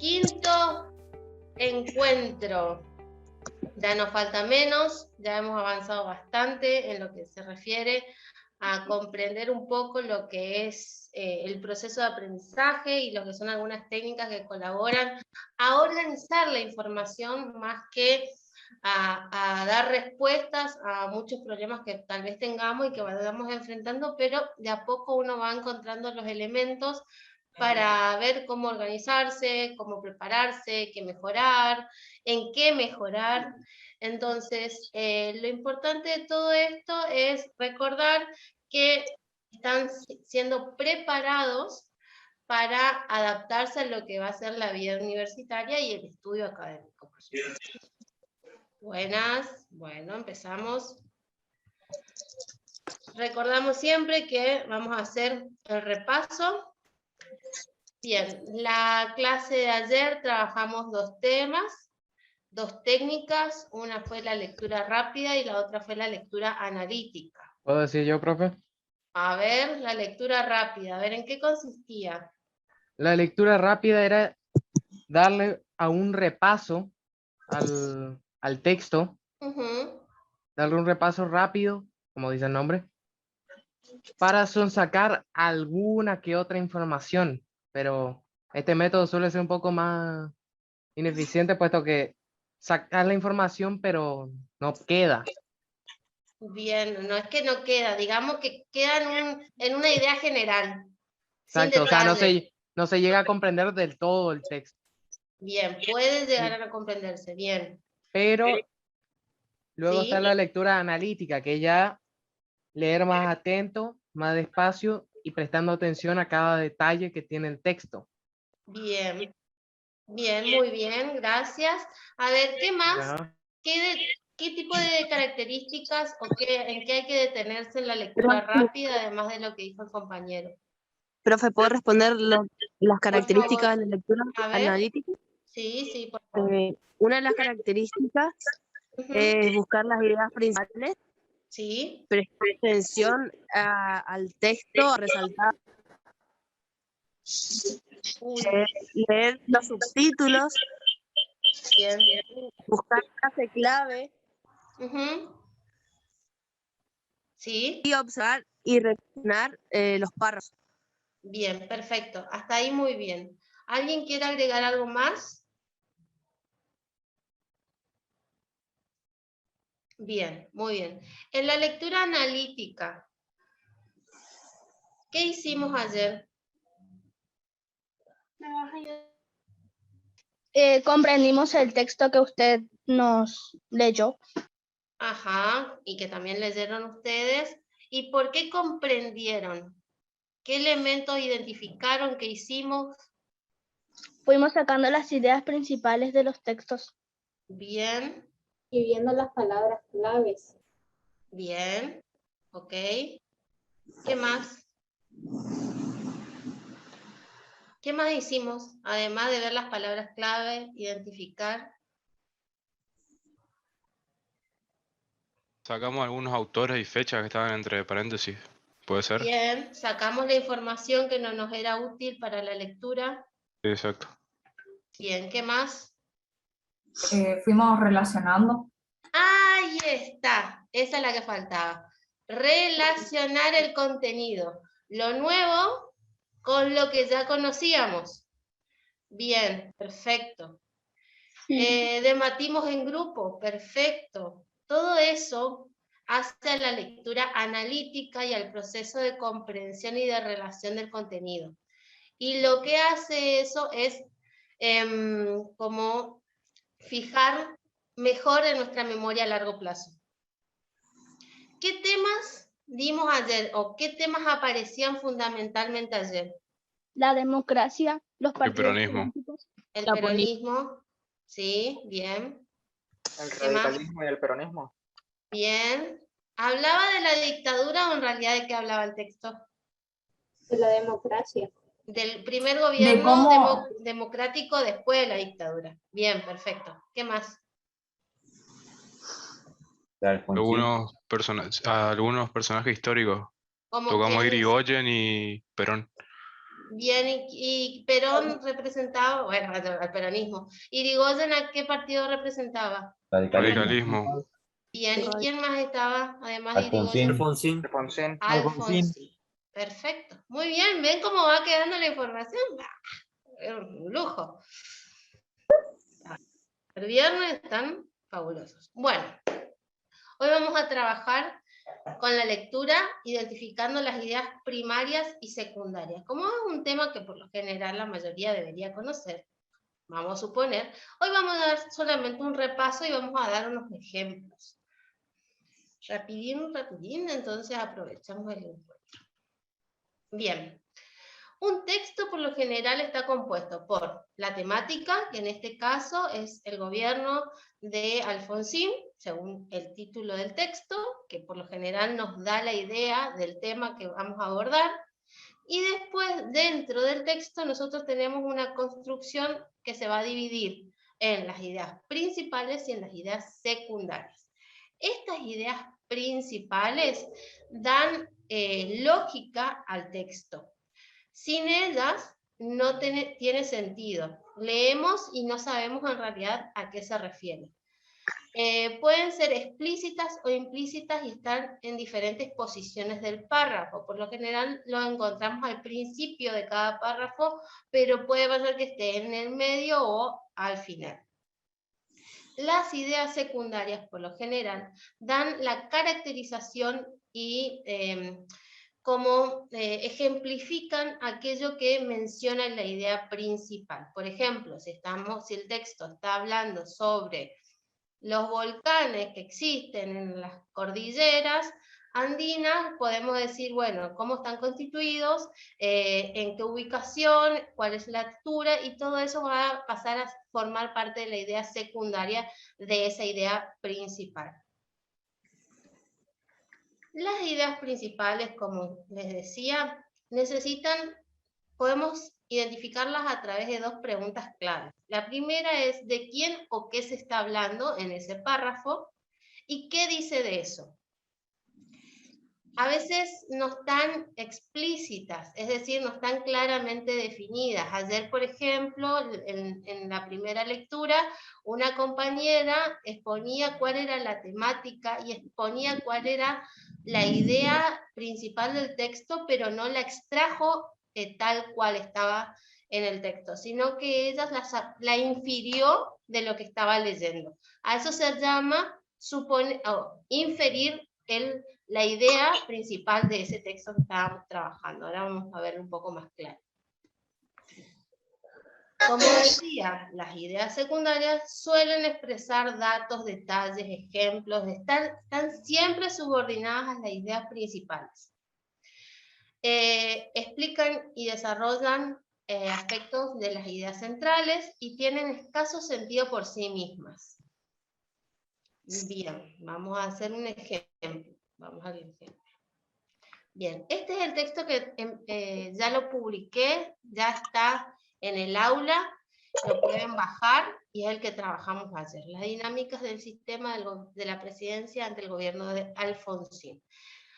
quinto encuentro. Ya nos falta menos, ya hemos avanzado bastante en lo que se refiere a comprender un poco lo que es el proceso de aprendizaje y lo que son algunas técnicas que colaboran a organizar la información más que a dar respuestas a muchos problemas que tal vez tengamos y que vayamos enfrentando, pero de a poco uno va encontrando los elementos para ver cómo organizarse, cómo prepararse, qué mejorar, en qué mejorar. Entonces, lo importante de todo esto es recordar que están siendo preparados para adaptarse a lo que va a ser la vida universitaria y el estudio académico, por supuesto. Buenas, bueno, empezamos. Recordamos siempre que vamos a hacer el repaso. Bien, la clase de ayer trabajamos dos temas, dos técnicas, una fue la lectura rápida y la otra fue la lectura analítica. ¿Puedo decir yo, profe? A ver, la lectura rápida, a ver, ¿en qué consistía? La lectura rápida era darle a un repaso al texto, darle un repaso rápido, como dice el nombre, para sonsacar alguna que otra información, pero este método suele ser un poco más ineficiente, puesto que sacar la información, pero no queda. Bien, no es que no queda, digamos que queda en una idea general. Exacto, o sea, Detalle. no se llega a comprender del todo el texto. Bien, puede llegar a comprenderse, bien. Pero luego ¿Sí? está la lectura analítica, que ya leer más atento, más despacio y prestando atención a cada detalle que tiene el texto. Bien, bien, muy bien, gracias. A ver, ¿qué más? Ya. ¿Qué tipo de características o en qué hay que detenerse en la lectura rápida, además de lo que dijo el compañero? Profe, ¿puedo responder las características de la lectura A ver. analítica? Sí, por favor. Una de las características es buscar las ideas principales, Sí. prestar atención al texto, a resaltar, leer los subtítulos, Bien. buscar frase clave, Sí. y observar y reflexionar los párrafos. Bien, perfecto. Hasta ahí muy bien. ¿Alguien quiere agregar algo más? Bien, muy bien. En la lectura analítica, ¿qué hicimos ayer? Comprendimos el texto que usted nos leyó. Ajá, y que también leyeron ustedes. ¿Y por qué comprendieron? ¿Qué elementos identificaron que hicimos? Fuimos sacando las ideas principales de los textos. Bien. Y viendo las palabras claves. Bien, ok. ¿Qué más? ¿Qué más hicimos? Además de ver las palabras clave, identificar. Sacamos algunos autores y fechas que estaban entre paréntesis. ¿Puede ser? Bien, sacamos la información que no nos era útil para la lectura. Sí, exacto. Bien, ¿qué más? Fuimos relacionando. Ahí está, esa es la que faltaba. Relacionar el contenido, lo nuevo con lo que ya conocíamos. Bien, perfecto. Debatimos en grupo, perfecto. Todo eso hace a la lectura analítica y al proceso de comprensión y de relación del contenido. Y lo que hace eso es como fijar mejor en nuestra memoria a largo plazo. ¿Qué temas dimos ayer o qué temas aparecían fundamentalmente ayer? La democracia, los partidos peronismo. políticos. El peronismo, sí, bien. El radicalismo y el peronismo. Bien. ¿Hablaba de la dictadura o en realidad de qué hablaba el texto? De la democracia. Del primer gobierno democrático después de la dictadura. Bien, perfecto. ¿Qué más? Algunos personajes históricos. ¿Cómo Tocamos quiénes? Irigoyen y Perón. Bien, y Perón representaba, bueno, al peronismo. ¿Y Irigoyen a qué partido representaba? Radicalismo. Bien, ¿y quién más estaba, además de Alfonsín. Irigoyen? Alfonsín. Alfonsín. Perfecto. Muy bien, ¿ven cómo va quedando la información? Un lujo. El viernes están fabulosos. Bueno, hoy vamos a trabajar con la lectura, identificando las ideas primarias y secundarias. Como es un tema que por lo general la mayoría debería conocer, vamos a suponer, hoy vamos a dar solamente un repaso y vamos a dar unos ejemplos. Rapidín, entonces aprovechamos el encuentro. Bien. Un texto por lo general está compuesto por la temática, que en este caso es el gobierno de Alfonsín, según el título del texto, que por lo general nos da la idea del tema que vamos a abordar. Y después, dentro del texto, nosotros tenemos una construcción que se va a dividir en las ideas principales y en las ideas secundarias. Estas ideas principales dan lógica al texto. Sin ellas no tiene sentido. Leemos y no sabemos en realidad a qué se refiere. Pueden ser explícitas o implícitas y están en diferentes posiciones del párrafo. Por lo general lo encontramos al principio de cada párrafo, pero puede pasar que esté en el medio o al final. Las ideas secundarias, por lo general, dan la caracterización y como ejemplifican aquello que menciona en la idea principal. Por ejemplo, si el texto está hablando sobre los volcanes que existen en las cordilleras andinas, podemos decir, bueno, cómo están constituidos, en qué ubicación, cuál es la altura, y todo eso va a pasar a formar parte de la idea secundaria de esa idea principal. Las ideas principales, como les decía, podemos identificarlas a través de dos preguntas claves. La primera es de quién o qué se está hablando en ese párrafo y qué dice de eso. A veces no están explícitas, es decir, no están claramente definidas. Ayer, por ejemplo, en la primera lectura, una compañera exponía cuál era la temática y exponía cuál era la idea principal del texto, pero no la extrajo tal cual estaba en el texto, sino que ella la infirió de lo que estaba leyendo. A eso se llama inferir la idea principal de ese texto que estábamos trabajando. Ahora vamos a verlo un poco más claro. Como decía, las ideas secundarias suelen expresar datos, detalles, ejemplos, están siempre subordinadas a las ideas principales. Explican y desarrollan aspectos de las ideas centrales y tienen escaso sentido por sí mismas. Bien, vamos a hacer un ejemplo. Vamos al ejemplo. Bien, este es el texto que ya lo publiqué, ya está en el aula, lo pueden bajar y es el que trabajamos ayer. Las dinámicas del sistema de la presidencia ante el gobierno de Alfonsín.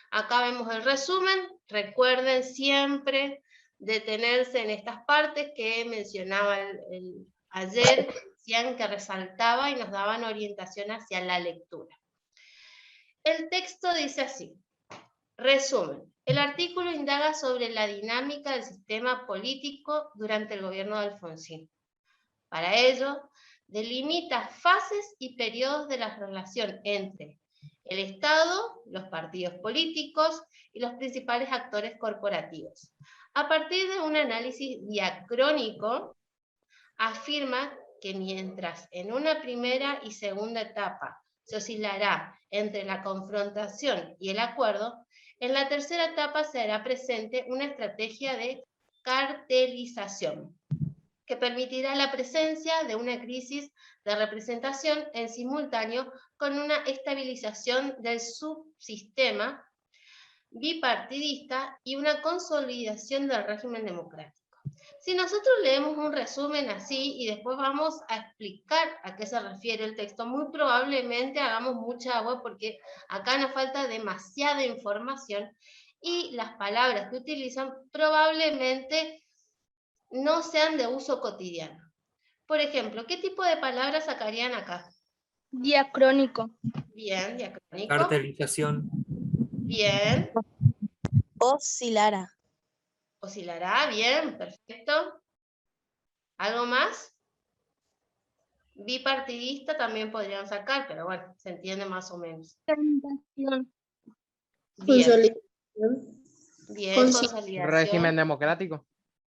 Acá vemos el resumen. Recuerden siempre detenerse en estas partes que mencionaba ayer, decían que resaltaba y nos daban orientación hacia la lectura. El texto dice así. Resumen. El artículo indaga sobre la dinámica del sistema político durante el gobierno de Alfonsín. Para ello, delimita fases y periodos de la relación entre el Estado, los partidos políticos y los principales actores corporativos. A partir de un análisis diacrónico, afirma que mientras en una primera y segunda etapa se oscilará entre la confrontación y el acuerdo, en la tercera etapa se hará presente una estrategia de cartelización que permitirá la presencia de una crisis de representación en simultáneo con una estabilización del subsistema bipartidista y una consolidación del régimen democrático. Si nosotros leemos un resumen así y después vamos a explicar a qué se refiere el texto, muy probablemente hagamos mucha agua porque acá nos falta demasiada información y las palabras que utilizan probablemente no sean de uso cotidiano. Por ejemplo, ¿qué tipo de palabras sacarían acá? Diacrónico. Bien, diacrónico. Cartelización. Bien. Oscilara. Oscilará, bien, perfecto. ¿Algo más? Bipartidista también podrían sacar, pero bueno, se entiende más o menos. Fermentación. Bien. Bien, consolidación. Régimen democrático.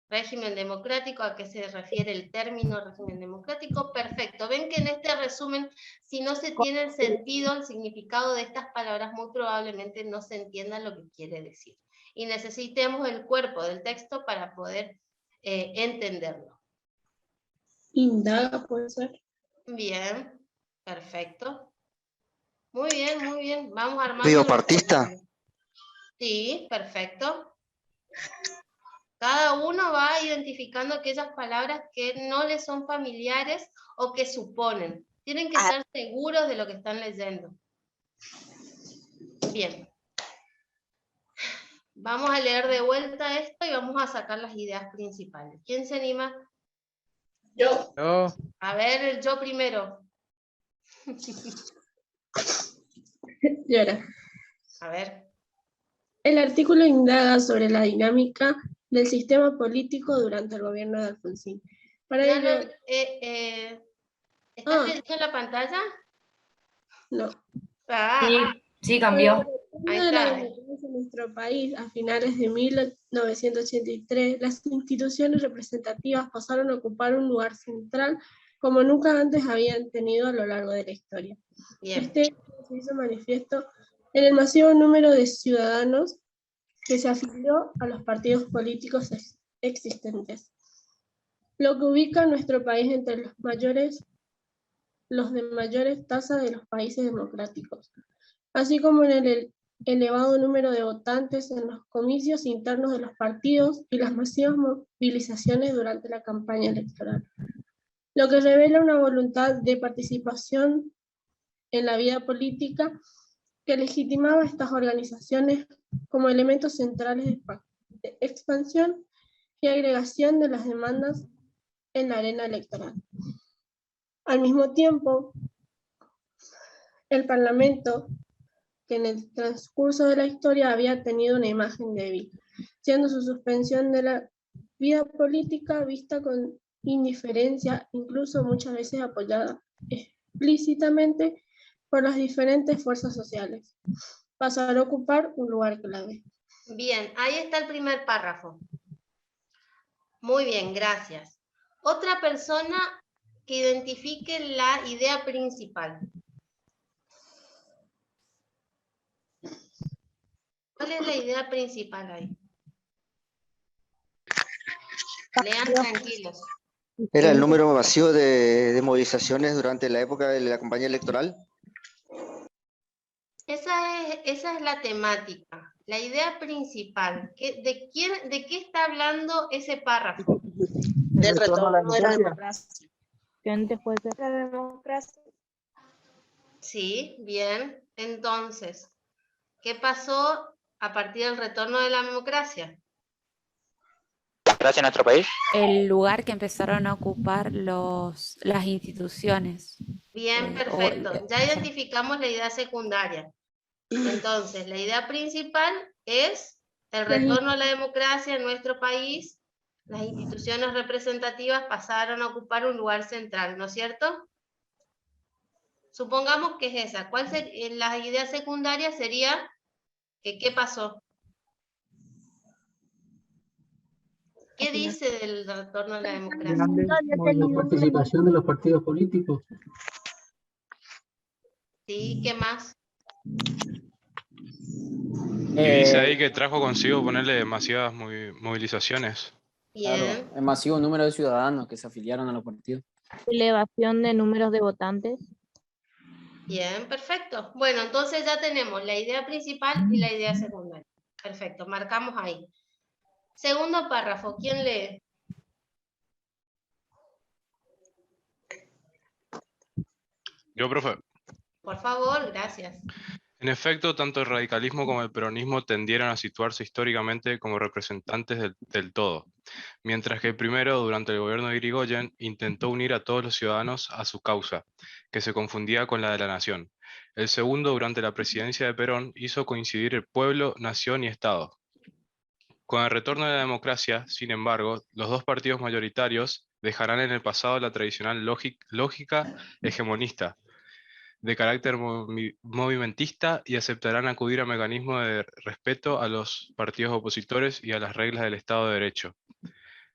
Régimen democrático, ¿a qué se refiere el término régimen democrático? Perfecto. Ven que en este resumen, si no se tiene el sentido, el significado de estas palabras, muy probablemente no se entienda lo que quiere decir. Y necesitemos el cuerpo del texto para poder entenderlo. Indaga, puede ser. Bien, perfecto. Muy bien, muy bien. Vamos armando. Biopartista. Sí, perfecto. Cada uno va identificando aquellas palabras que no les son familiares o que suponen. Tienen que estar seguros de lo que están leyendo. Bien. Vamos a leer de vuelta esto y vamos a sacar las ideas principales. ¿Quién se anima? Yo. A ver, el yo primero. Llora. A ver. El artículo indaga sobre la dinámica del sistema político durante el gobierno de Alfonsín. Para ello... ¿Estás leyendo la pantalla? No. Sí, cambió. Ahí está. En nuestro país, a finales de 1983, las instituciones representativas pasaron a ocupar un lugar central como nunca antes habían tenido a lo largo de la historia. Bien. Este se hizo manifiesto en el masivo número de ciudadanos que se afilió a los partidos políticos existentes, lo que ubica a nuestro país entre los de mayores tasas de los países democráticos, así como en el elevado número de votantes en los comicios internos de los partidos y las masivas movilizaciones durante la campaña electoral, lo que revela una voluntad de participación en la vida política que legitimaba estas organizaciones como elementos centrales de expansión y agregación de las demandas en la arena electoral. Al mismo tiempo, el Parlamento, que en el transcurso de la historia había tenido una imagen débil, siendo su suspensión de la vida política vista con indiferencia, incluso muchas veces apoyada explícitamente por las diferentes fuerzas sociales, pasará a ocupar un lugar clave. Bien, ahí está el primer párrafo. Muy bien, gracias. Otra persona que identifique la idea principal. ¿Cuál es la idea principal ahí? Lean tranquilos. ¿Era el número masivo de movilizaciones durante la época de la campaña electoral? Esa es la temática, la idea principal. ¿De qué está hablando ese párrafo? Del retorno de la democracia. Después de la democracia. Sí, bien. Entonces, ¿qué pasó a partir del retorno de la democracia? ¿Democracia en nuestro país? El lugar que empezaron a ocupar las instituciones. Bien, perfecto. Ya identificamos la idea secundaria. Entonces, la idea principal es el retorno a la democracia en nuestro país. Las instituciones representativas pasaron a ocupar un lugar central, ¿no es cierto? Supongamos que es esa. ¿Cuál sería la idea secundaria? Sería que ¿qué pasó? ¿Qué dice del retorno a la democracia? La participación de los partidos políticos. Sí, ¿qué más? Y dice ahí que trajo consigo ponerle demasiadas movilizaciones. Bien. Claro, el masivo número de ciudadanos que se afiliaron a los partidos. Elevación de números de votantes. Bien, perfecto. Bueno, entonces ya tenemos la idea principal y la idea secundaria. Perfecto, marcamos ahí. Segundo párrafo, ¿quién lee? Yo, profe. Por favor, gracias. En efecto, tanto el radicalismo como el peronismo tendieron a situarse históricamente como representantes del todo, mientras que el primero, durante el gobierno de Irigoyen, intentó unir a todos los ciudadanos a su causa, que se confundía con la de la nación. El segundo, durante la presidencia de Perón, hizo coincidir el pueblo, nación y Estado. Con el retorno de la democracia, sin embargo, los dos partidos mayoritarios dejarán en el pasado la tradicional lógica hegemonista, de carácter movimentista, y aceptarán acudir a mecanismos de respeto a los partidos opositores y a las reglas del Estado de Derecho.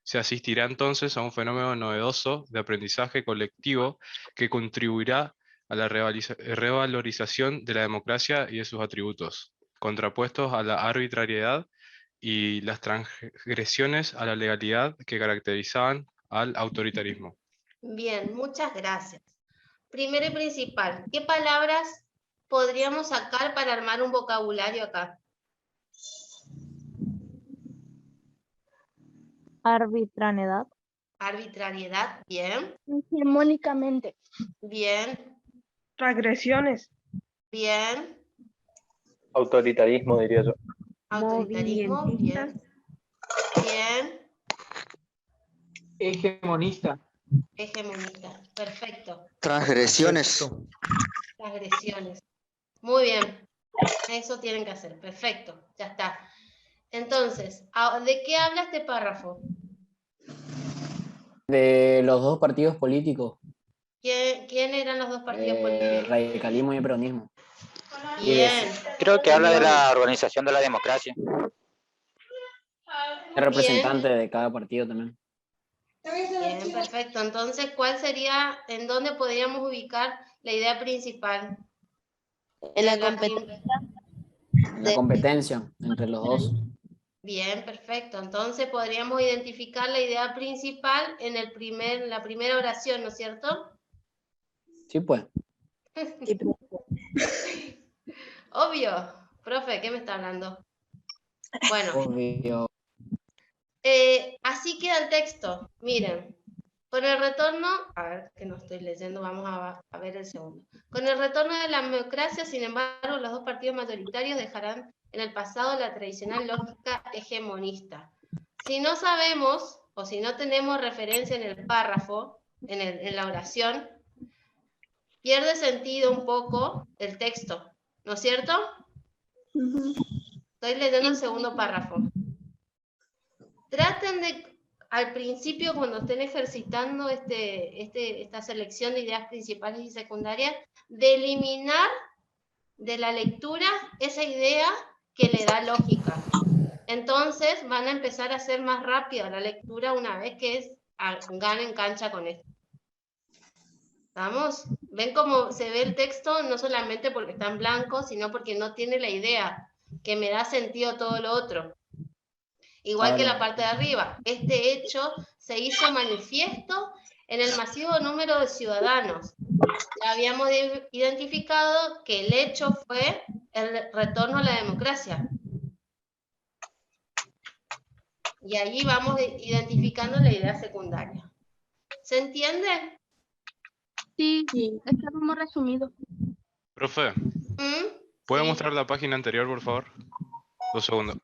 Se asistirá entonces a un fenómeno novedoso de aprendizaje colectivo que contribuirá a la revalorización de la democracia y de sus atributos, contrapuestos a la arbitrariedad y las transgresiones a la legalidad que caracterizaban al autoritarismo. Bien, muchas gracias. Primero y principal, ¿qué palabras podríamos sacar para armar un vocabulario acá? Arbitrariedad. Arbitrariedad, bien. Hegemónicamente. Bien. Transgresiones. Bien. Autoritarismo, diría yo. Autoritarismo, bien. Bien. Hegemonista. Hegemonista, perfecto. Transgresiones. Transgresiones. Muy bien. Eso tienen que hacer, perfecto, ya está. Entonces, ¿de qué habla este párrafo? De los dos partidos políticos, ¿Quién eran los dos partidos políticos? radicalismo y peronismo. Bien. Creo que habla de la organización de la democracia. El representante de cada partido también. Bien, perfecto. Entonces, ¿cuál sería, en dónde podríamos ubicar la idea principal? En la competencia. La competencia entre los dos. Bien, perfecto. Entonces podríamos identificar la idea principal en la primera oración, ¿no es cierto? Sí, pues. Obvio. Profe, ¿qué me está hablando? Bueno. Obvio. Así queda el texto. Miren. Con el retorno, a ver, que no estoy leyendo, vamos a ver el segundo. Con el retorno de la democracia, sin embargo, los dos partidos mayoritarios dejarán en el pasado la tradicional lógica hegemonista. Si no sabemos, o si no tenemos referencia en el párrafo, en la oración, pierde sentido un poco el texto, ¿no es cierto? Estoy leyendo el segundo párrafo. Traten de, al principio, cuando estén ejercitando esta selección de ideas principales y secundarias, de eliminar de la lectura esa idea que le da lógica. Entonces van a empezar a hacer más rápida la lectura una vez que ganen cancha con esto. ¿Vamos? ¿Ven cómo se ve el texto? No solamente porque está en blanco, sino porque no tiene la idea, que me da sentido todo lo otro. Igual que la parte de arriba. Este hecho se hizo manifiesto en el masivo número de ciudadanos. Ya habíamos identificado que el hecho fue el retorno a la democracia. Y allí vamos identificando la idea secundaria. ¿Se entiende? Sí, está como resumido. Profe, ¿puede mostrar la página anterior, por favor? 2 segundos.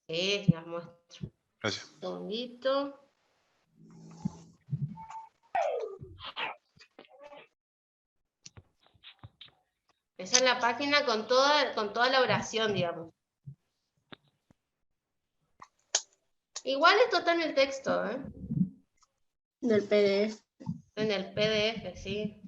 Sí, la muestro. Gracias. Un segundito. Esa es la página con toda la oración, digamos. Igual esto está en el texto, ¿eh? En el PDF. En el PDF, sí.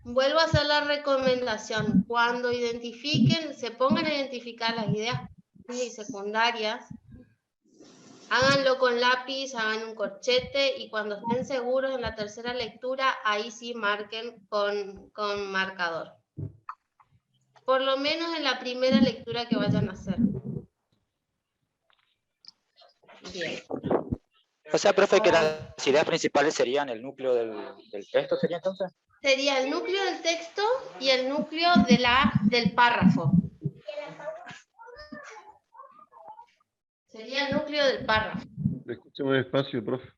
Vuelvo a hacer la recomendación. Cuando se pongan a identificar las ideas y secundarias, háganlo con lápiz, hagan un corchete y cuando estén seguros en la tercera lectura, ahí sí marquen con marcador. Por lo menos en la primera lectura que vayan a hacer. Bien. O sea, profe, que las ideas principales serían el núcleo del texto, ¿sería entonces? Sería el núcleo del texto y el núcleo del párrafo. Sería el núcleo del párrafo. Le escucho muy despacio, profe.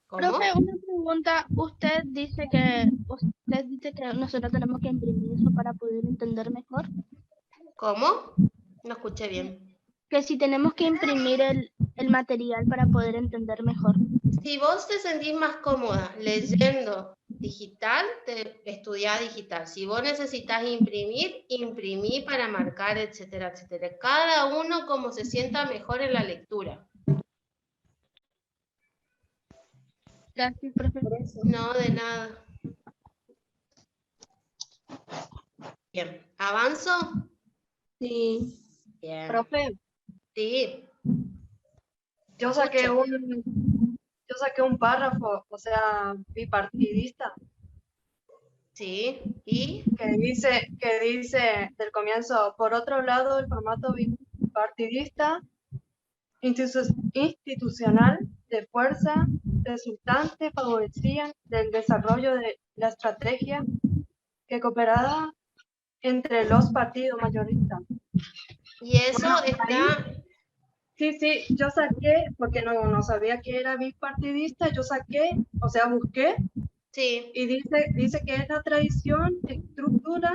¿Cómo? Profe, una pregunta. Usted dice que nosotros tenemos que imprimir eso para poder entender mejor. ¿Cómo? No escuché bien. Que si tenemos que imprimir el material para poder entender mejor. Si vos te sentís más cómoda leyendo digital, estudiá digital. Si vos necesitas imprimir, imprimí para marcar, etcétera, etcétera. Cada uno como se sienta mejor en la lectura. Gracias, profe. No, de nada. Bien, ¿avanzo? Sí. Bien. Profe, Sí. yo saqué un párrafo, o sea, bipartidista, Sí, ¿y? que dice del comienzo, por otro lado, el formato bipartidista institucional de fuerza resultante favorecían del desarrollo de la estrategia que cooperaba entre los partidos mayoristas. Y eso Bueno, está... Sí, yo saqué, porque no sabía que era bipartidista, yo saqué, o sea, busqué, Sí. y dice que es la tradición, estructura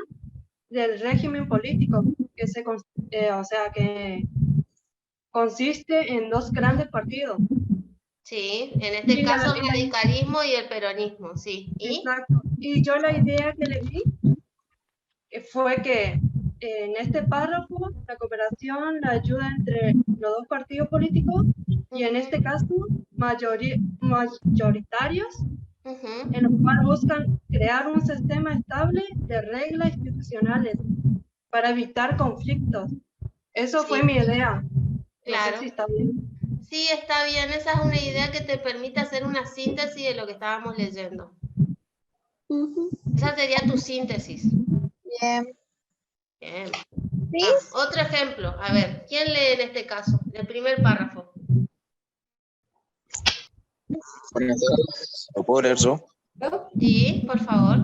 del régimen político, que que consiste en dos grandes partidos. Sí, en este caso el radicalismo y el peronismo, sí. ¿Y? Exacto. Y yo la idea que le di fue que en este párrafo la cooperación, la ayuda entre los dos partidos políticos y en este caso mayoritarios, en los cuales buscan crear un sistema estable de reglas institucionales para evitar conflictos. Eso fue mi idea. Claro. No sé si está bien. Sí, está bien. Esa es una idea que te permite hacer una síntesis de lo que estábamos leyendo. Esa sería tu síntesis. Bien. Bien. Ah, otro ejemplo. A ver, ¿quién lee en este caso? El primer párrafo. ¿Lo puedo leer yo? Sí, por favor.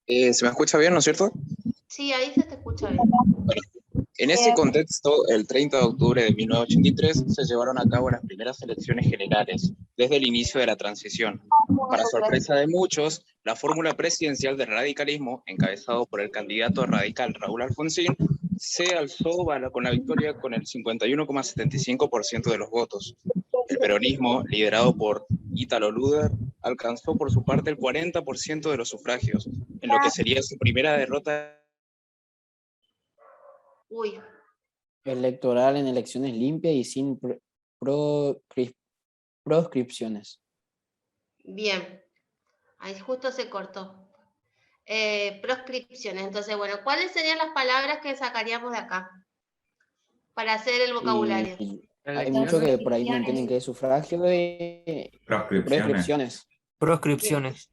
¿Se me escucha bien, no es cierto? Sí, ahí se te escucha bien. En ese contexto, el 30 de octubre de 1983 se llevaron a cabo las primeras elecciones generales, desde el inicio de la transición. Para sorpresa de muchos, la fórmula presidencial del radicalismo, encabezado por el candidato radical Raúl Alfonsín, se alzó con la victoria con el 51,75% de los votos. El peronismo, liderado por Ítalo Luder, alcanzó por su parte el 40% de los sufragios, en lo que sería su primera derrota electoral en elecciones limpias y sin proscripciones. Bien. Ahí justo se cortó. Proscripciones. Entonces, bueno, ¿cuáles serían las palabras que sacaríamos de acá? Para hacer el vocabulario. Hay muchos que por ahí no entienden qué es sufragio y prescripciones. Proscripciones,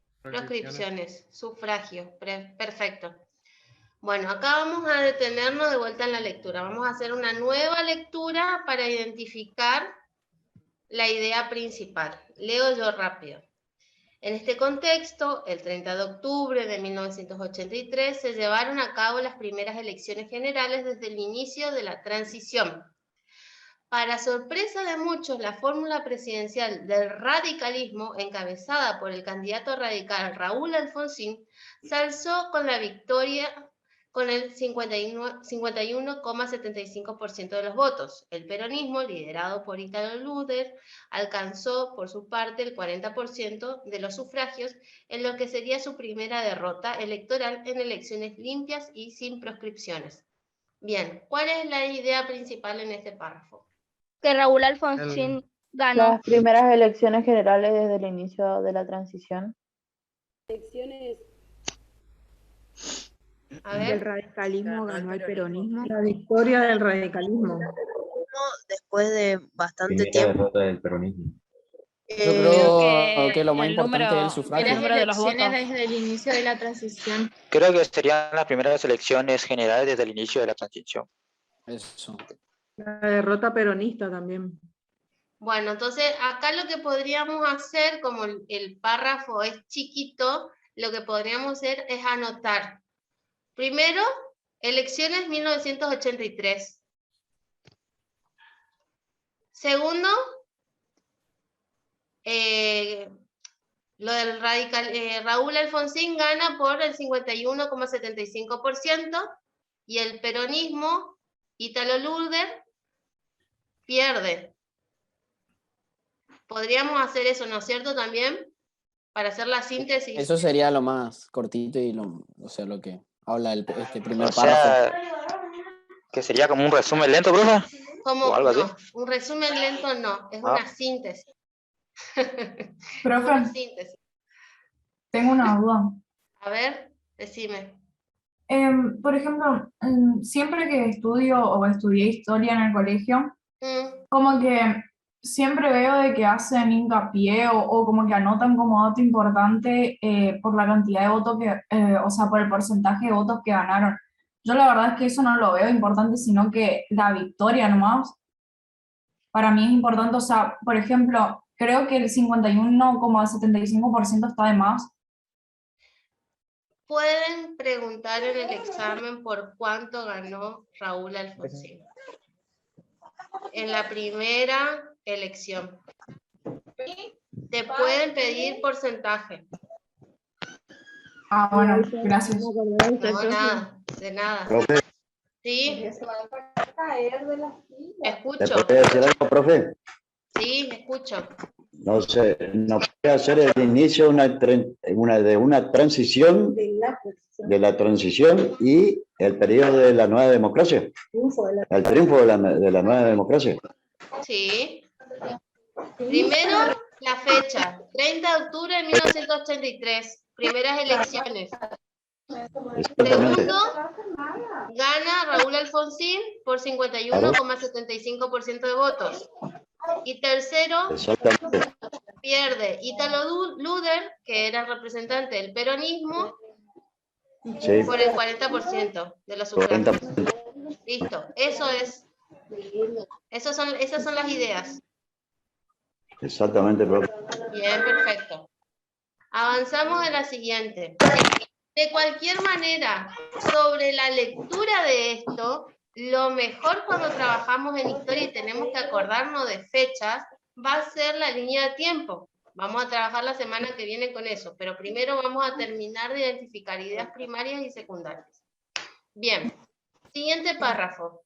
sufragio, perfecto. Bueno, acá vamos a detenernos de vuelta en la lectura. Vamos a hacer una nueva lectura para identificar la idea principal. Leo yo rápido. En este contexto, el 30 de octubre de 1983 se llevaron a cabo las primeras elecciones generales desde el inicio de la transición. Para sorpresa de muchos, la fórmula presidencial del radicalismo, encabezada por el candidato radical Raúl Alfonsín, se alzó con la victoria con el 51,75% de los votos. El peronismo, liderado por Ítalo Luder, alcanzó por su parte el 40% de los sufragios, en lo que sería su primera derrota electoral en elecciones limpias y sin proscripciones. Bien, ¿cuál es la idea principal en este párrafo? Que Raúl Alfonsín ganó. Las primeras elecciones generales desde el inicio de la transición. Elecciones. A ver. El radicalismo ganó al peronismo. La victoria del radicalismo. Después de bastante Primera tiempo. derrota del peronismo. Yo creo que lo más importante es el sufragio. El número de los votos. Desde el inicio de la transición. Creo que serían las primeras elecciones generales desde el inicio de la transición. Eso. La derrota peronista también. Bueno, entonces acá lo que podríamos hacer, como el párrafo es chiquito, lo que podríamos hacer es anotar. Primero, elecciones 1983. Segundo, Lo del Raúl Alfonsín gana por el 51,75% y el peronismo, Ítalo Luder, pierde. Podríamos hacer eso, ¿no es cierto? También, para hacer la síntesis. Eso sería lo más cortito y o sea, lo que habla este primer O párrafo. sea, que sería como un resumen lento, profe. Como, O algo así. no, un resumen lento no, es una síntesis. Profe, Una síntesis. tengo una duda. A ver, decime. Por ejemplo, siempre que estudio o estudié historia en el colegio, como que siempre veo de que hacen hincapié o como que anotan como dato importante por la cantidad de votos que, o sea, por el porcentaje de votos que ganaron. Yo la verdad es que eso no lo veo importante, sino que la victoria nomás, para mí es importante. O sea, por ejemplo, creo que el 51,75% está de más. Pueden preguntar en el examen por cuánto ganó Raúl Alfonsín en la primera elección. Te pueden pedir porcentaje. Ah, bueno, gracias. No, nada, de nada. Profe, ¿Sí? ¿le Escucho. puede decir algo, profe? Sí, escucho. No sé, no puede hacer el inicio de una transición, de la transición y el periodo de la nueva democracia. El triunfo de la nueva democracia. Sí. Primero, la fecha, 30 de octubre de 1983, primeras elecciones. Segundo, gana Raúl Alfonsín por 51,75% de votos. Y tercero, Exactamente. pierde Ítalo Luder, que era el representante del peronismo, Sí. por el 40% de los sufragios. 40%. Listo, eso es. Esas son las ideas. Exactamente, profe. Bien, perfecto. Avanzamos a la siguiente. De cualquier manera, sobre la lectura de esto, lo mejor cuando trabajamos en historia y tenemos que acordarnos de fechas, va a ser la línea de tiempo. Vamos a trabajar la semana que viene con eso, pero primero vamos a terminar de identificar ideas primarias y secundarias. Bien, siguiente párrafo.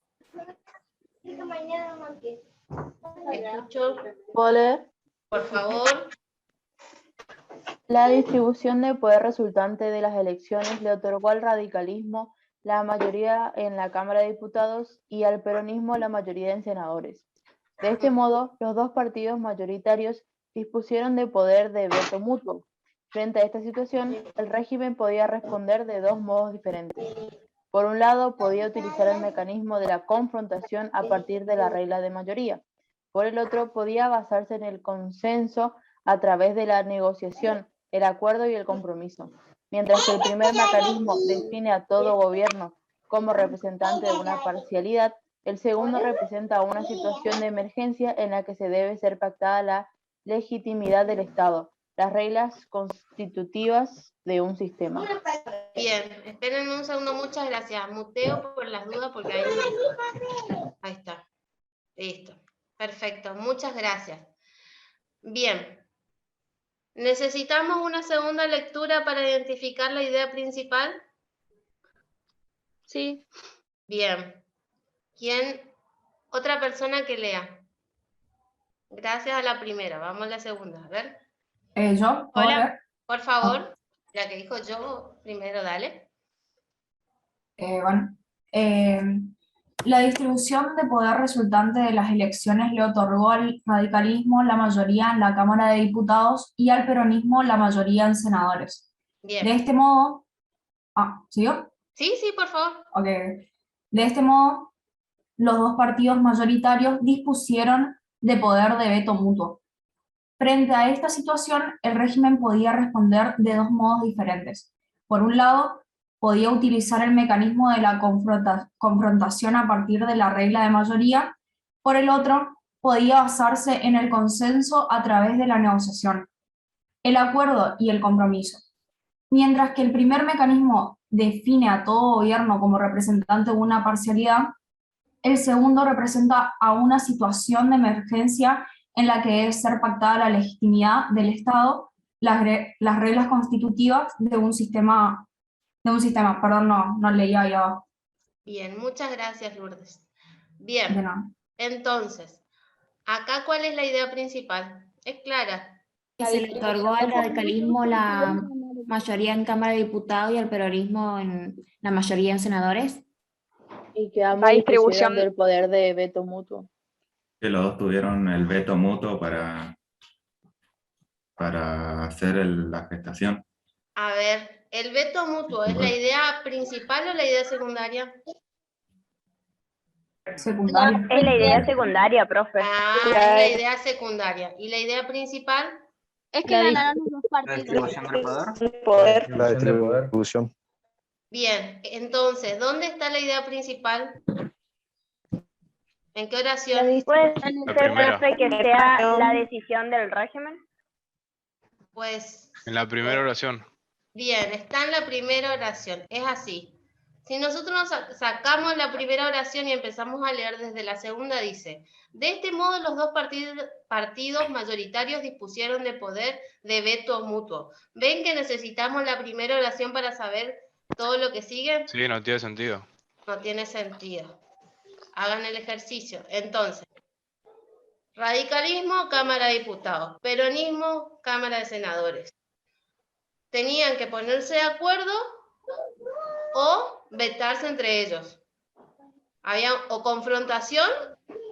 Escucho. ¿Puedo leer? Por favor. La distribución de poder resultante de las elecciones le otorgó al radicalismo la mayoría en la Cámara de Diputados y al peronismo la mayoría en senadores. De este modo, los dos partidos mayoritarios dispusieron de poder de veto mutuo. Frente a esta situación, el régimen podía responder de dos modos diferentes. Por un lado, podía utilizar el mecanismo de la confrontación a partir de la regla de mayoría. Por el otro, podía basarse en el consenso a través de la negociación, el acuerdo y el compromiso. Mientras que el primer mecanismo define a todo gobierno como representante de una parcialidad, el segundo representa una situación de emergencia en la que se debe ser pactada la legitimidad del Estado, las reglas constitutivas de un sistema. Bien, esperen un segundo, muchas gracias. Muteo por las dudas porque ahí está. Listo. Perfecto, muchas gracias. Bien. ¿Necesitamos una segunda lectura para identificar la idea principal? Sí. Bien. ¿Quién? Otra persona que lea. Gracias a la primera. Vamos a la segunda. A ver. ¿Yo? Hola. Por favor. La que dijo yo primero, dale. La distribución de poder resultante de las elecciones le otorgó al radicalismo la mayoría en la Cámara de Diputados y al peronismo la mayoría en senadores. Bien. De este modo... ¿Sigo? Sí, por favor. Ok. De este modo, los dos partidos mayoritarios dispusieron de poder de veto mutuo. Frente a esta situación, el régimen podía responder de dos modos diferentes. Por un lado, podía utilizar el mecanismo de la confrontación a partir de la regla de mayoría. Por el otro, podía basarse en el consenso a través de la negociación, el acuerdo y el compromiso. Mientras que el primer mecanismo define a todo gobierno como representante de una parcialidad, el segundo representa a una situación de emergencia en la que debe ser pactada la legitimidad del Estado, las reglas constitutivas de un sistema, perdón, no leía ahí abajo. Bien, muchas gracias, Lourdes. De Bien, nada. entonces, acá, ¿cuál es la idea principal? Es clara. Que se le otorgó al radicalismo la mayoría en Cámara de Diputados y al peronismo en la mayoría en senadores. Y que ambos dispusieron del poder de veto mutuo. Que los dos tuvieron el veto mutuo para hacer la gestación. A ver, ¿el veto mutuo es la idea principal o la idea secundaria? Secundaria. Es la idea secundaria, profe. Ah, es la idea secundaria. ¿Y la idea principal? Es que ganaron los dos partidos. La distribución. Bien, entonces, ¿dónde está la idea principal? ¿En qué oración? ¿Puede La ser, primera. profe, que sea la decisión del régimen? Pues, En la primera oración. bien, está en la primera oración. Es así. Si nosotros nos sacamos la primera oración y empezamos a leer desde la segunda, dice: de este modo los dos partidos mayoritarios dispusieron de poder de veto mutuo. ¿Ven que necesitamos la primera oración para saber todo lo que sigue? Sí, no tiene sentido. No tiene sentido. Hagan el ejercicio. Entonces, radicalismo, Cámara de Diputados. Peronismo, Cámara de Senadores. Tenían que ponerse de acuerdo o vetarse entre ellos. Había o confrontación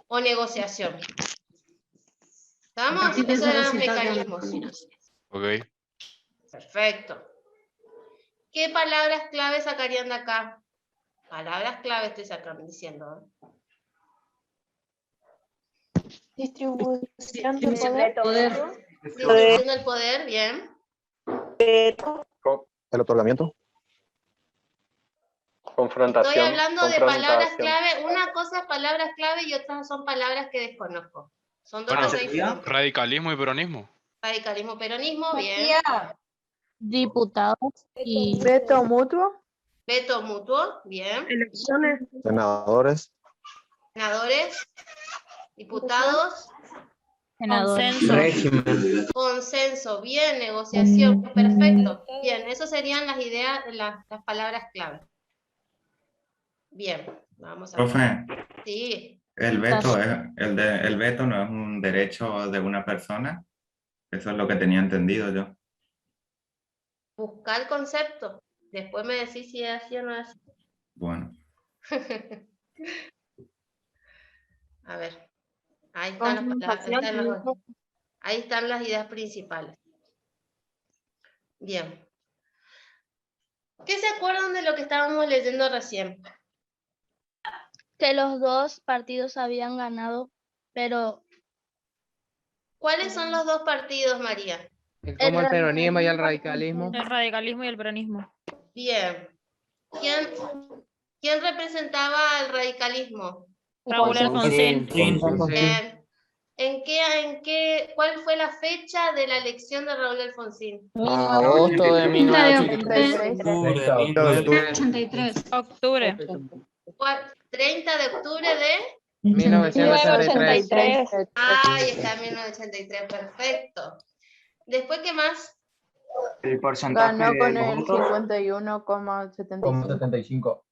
o negociación. ¿Estamos? Esos eran los mecanismos. Ok. Perfecto. ¿Qué palabras clave sacarían de acá? Palabras clave estoy sacando, diciendo. Distribución del poder. Distribución del poder, bien. El otorgamiento. Estoy hablando de palabras clave. Una cosa es palabras clave y otras son palabras que desconozco. Son dos cosas diferentes. Radicalismo y peronismo. Radicalismo, peronismo, bien. Diputados y Veto mutuo. Veto mutuo, bien. Elecciones. Senadores. Senadores, diputados, senadores. Régimen. consenso, bien. Negociación, perfecto. Bien, esas serían las ideas, las palabras clave. Bien, vamos a ver. Profe, Sí. el veto, el veto no es un derecho de una persona. Eso es lo que tenía entendido yo. Buscar concepto. Después me decís si es así o no es así. Bueno. A ver. Ahí están, ahí están las ideas principales. Bien. ¿Qué se acuerdan de lo que estábamos leyendo recién? Que los dos partidos habían ganado, pero ¿Cuáles son los dos partidos, María? Como el peronismo y el radicalismo. El radicalismo y el peronismo. Bien. ¿Quién representaba al radicalismo? Raúl Alfonsín. Bien. ¿Cuál fue la fecha de la elección de Raúl Alfonsín? Agosto de 1983. Octubre. 30 de octubre de 1983. Ahí está, 1983, perfecto. Después, ¿qué más? El porcentaje Ganó con de el votos. 51,75.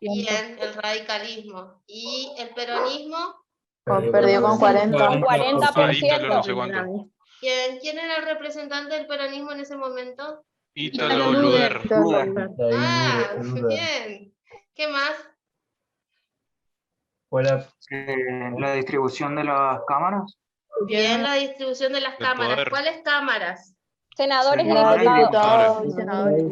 Bien, el radicalismo. ¿Y el peronismo? Perdió con 40. 40%. No sé cuánto. ¿Quién era el representante del peronismo en ese momento? Ítalo Luder. Ah, bien. ¿Qué más? Fue la distribución de las cámaras. Bien, la distribución de las cámaras. poder. ¿Cuáles cámaras? Senadores y Diputados y Senadores.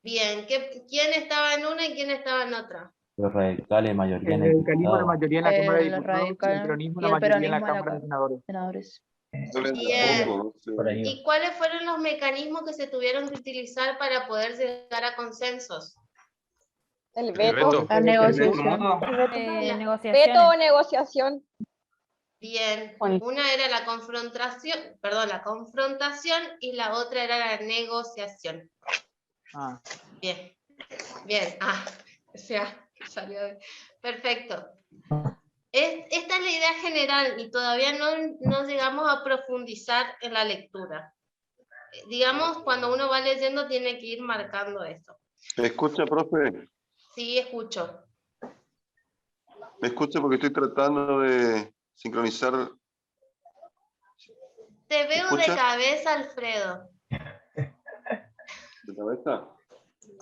Bien, ¿quién estaba en una y quién estaba en otra? Los radicales, mayoría El radicalismo la mayoría en la Cámara de los Diputados y el radicales peronismo y la el mayoría en la peronismo Cámara de Senadores. senadores. Bien. por ahí. ¿Y cuáles fueron los mecanismos que se tuvieron que utilizar para poder llegar a consensos? El veto. La negociación. Negociaciones. Veto o negociación. Bien, una era la confrontación y la otra era la negociación. Ah. Bien, bien. O sea, salió. Perfecto. Esta es la idea general y todavía no llegamos a profundizar en la lectura. digamos, cuando uno va leyendo tiene que ir marcando esto. ¿Me escucha, profe? Sí, escucho. Me escucha porque estoy tratando de sincronizar. Te veo de cabeza, Alfredo. ¿De cabeza?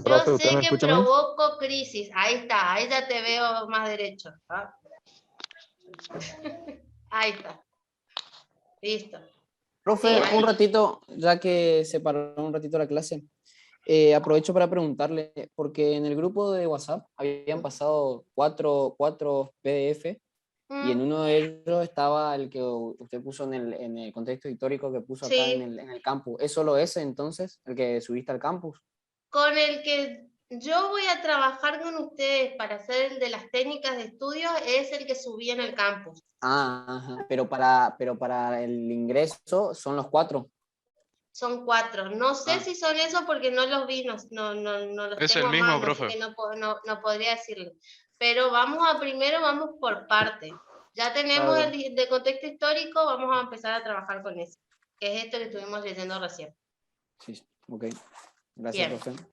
Yo sé que provoco crisis. Ahí está, ahí ya te veo más derecho. ¿Ah? Ahí está. Listo. Profe, Sí, un ratito, ya que se paró un ratito la clase, aprovecho para preguntarle, porque en el grupo de WhatsApp habían pasado cuatro PDF y en uno de ellos estaba el que usted puso en el contexto histórico que puso acá en el campus. ¿Es solo ese entonces, el que subiste al campus? Con el que yo voy a trabajar con ustedes para hacer el de las técnicas de estudio es el que subí en el campus. Ajá. Pero para el ingreso son los 4. Son 4. No sé si son esos porque no los vi, no los es tengo el mismo, más, profe. así que no podría decirle. Pero primero vamos por parte. Ya tenemos el de contexto histórico, vamos a empezar a trabajar con ese, que es esto que estuvimos leyendo recién. Sí, ok. Gracias, Bien. profe.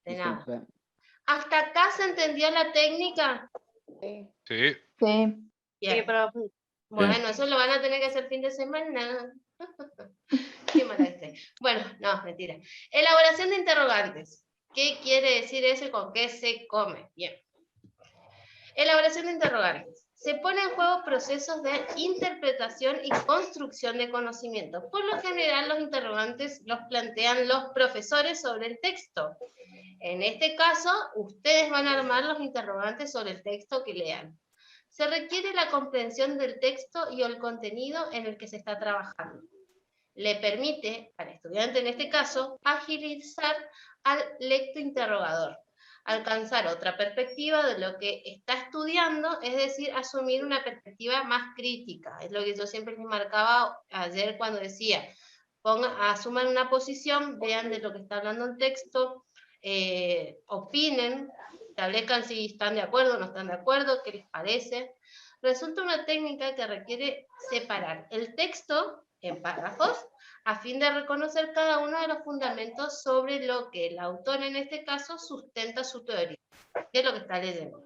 De nada. ¿Hasta acá se entendió la técnica? Sí. Sí. Bien. Sí, profe. Bueno, eso lo van a tener que hacer fin de semana. Qué mala este. Bueno, no, mentira. Elaboración de interrogantes. ¿Qué quiere decir eso y con qué se come? Bien. Elaboración de interrogantes. Se pone en juego procesos de interpretación y construcción de conocimiento. Por lo general, los interrogantes los plantean los profesores sobre el texto. En este caso, ustedes van a armar los interrogantes sobre el texto que lean. Se requiere la comprensión del texto y el contenido en el que se está trabajando. Le permite, al estudiante en este caso, agilizar al lectointerrogador, alcanzar otra perspectiva de lo que está estudiando, es decir, asumir una perspectiva más crítica. Es lo que yo siempre les marcaba ayer cuando decía, asuman una posición, vean de lo que está hablando el texto, opinen, establezcan si están de acuerdo o no están de acuerdo, qué les parece. Resulta una técnica que requiere separar el texto en párrafos a fin de reconocer cada uno de los fundamentos sobre lo que el autor en este caso sustenta su teoría. ¿Qué es lo que está leyendo?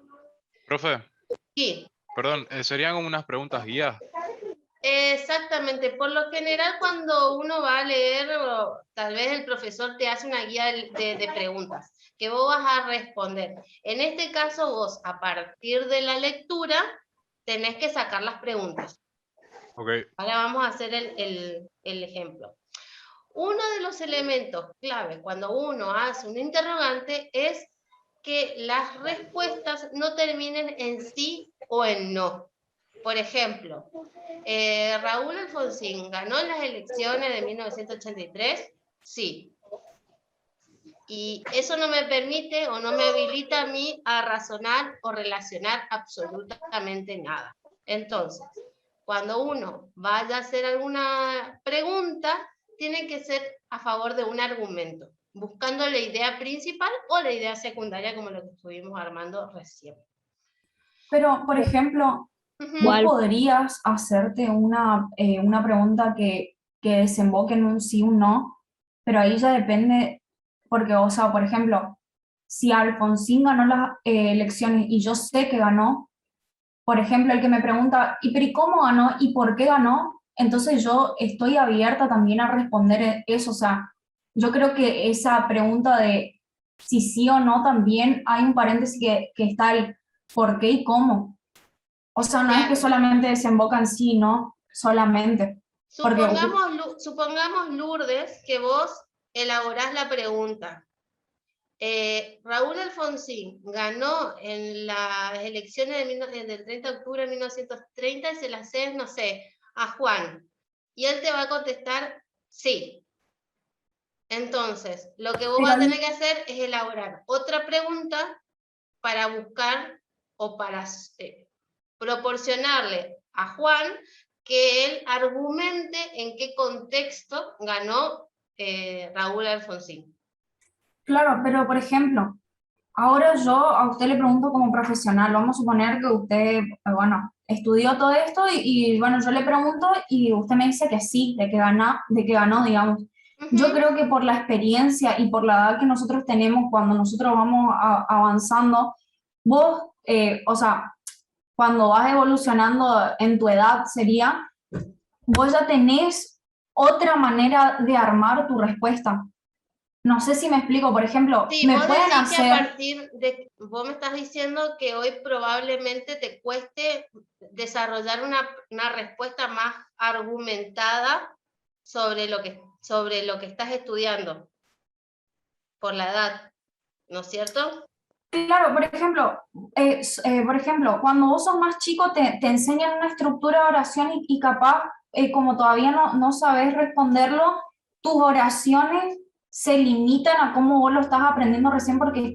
Profe. Sí. Perdón, serían como unas preguntas guías. Exactamente, por lo general cuando uno va a leer, tal vez el profesor te hace una guía de preguntas que vos vas a responder. En este caso vos, a partir de la lectura, tenés que sacar las preguntas. Okay. Ahora vamos a hacer el ejemplo. Uno de los elementos clave cuando uno hace un interrogante es que las respuestas no terminen en sí o en no. Por ejemplo, Raúl Alfonsín ganó las elecciones de 1983, sí. Y eso no me permite o no me habilita a mí a razonar o relacionar absolutamente nada. Entonces, cuando uno vaya a hacer alguna pregunta, tiene que ser a favor de un argumento, buscando la idea principal o la idea secundaria como lo que estuvimos armando recién. Pero, por ejemplo, ¿vos podrías hacerte una pregunta que desemboque en un sí o un no? Pero ahí ya depende, porque, o sea, por ejemplo, si Alfonsín ganó las elecciones y yo sé que ganó, por ejemplo, el que me pregunta, ¿y cómo ganó? ¿Y por qué ganó? Entonces yo estoy abierta también a responder eso. O sea, yo creo que esa pregunta de si sí o no también hay un paréntesis que está el por qué y cómo. O sea, no es que solamente desembocan sí, no, solamente. Supongamos, Lourdes, que vos elaborás la pregunta. Raúl Alfonsín ganó en las elecciones del 30 de octubre de 1930 y se las haces, no sé, a Juan. Y él te va a contestar sí. Entonces, lo que vos vas a tener que hacer es elaborar otra pregunta para buscar o para proporcionarle a Juan que él argumente en qué contexto ganó Raúl Alfonsín. Claro, pero por ejemplo, ahora yo a usted le pregunto como profesional, vamos a suponer que usted, bueno, estudió todo esto y bueno, yo le pregunto y usted me dice que sí, de que ganó, digamos. Yo creo que por la experiencia y por la edad que nosotros tenemos cuando nosotros vamos avanzando, vos, o sea, cuando vas evolucionando en tu edad sería, vos ya tenés otra manera de armar tu respuesta. No sé si me explico, por ejemplo, sí, me vos pueden decís que a hacer... partir de, vos me estás diciendo que hoy probablemente te cueste desarrollar una respuesta más argumentada sobre lo que estás estudiando, por la edad, ¿no es cierto? Claro, por ejemplo, cuando vos sos más chico te enseñan una estructura de oración y capaz, como todavía no sabes responderlo, tus oraciones se limitan a cómo vos lo estás aprendiendo recién porque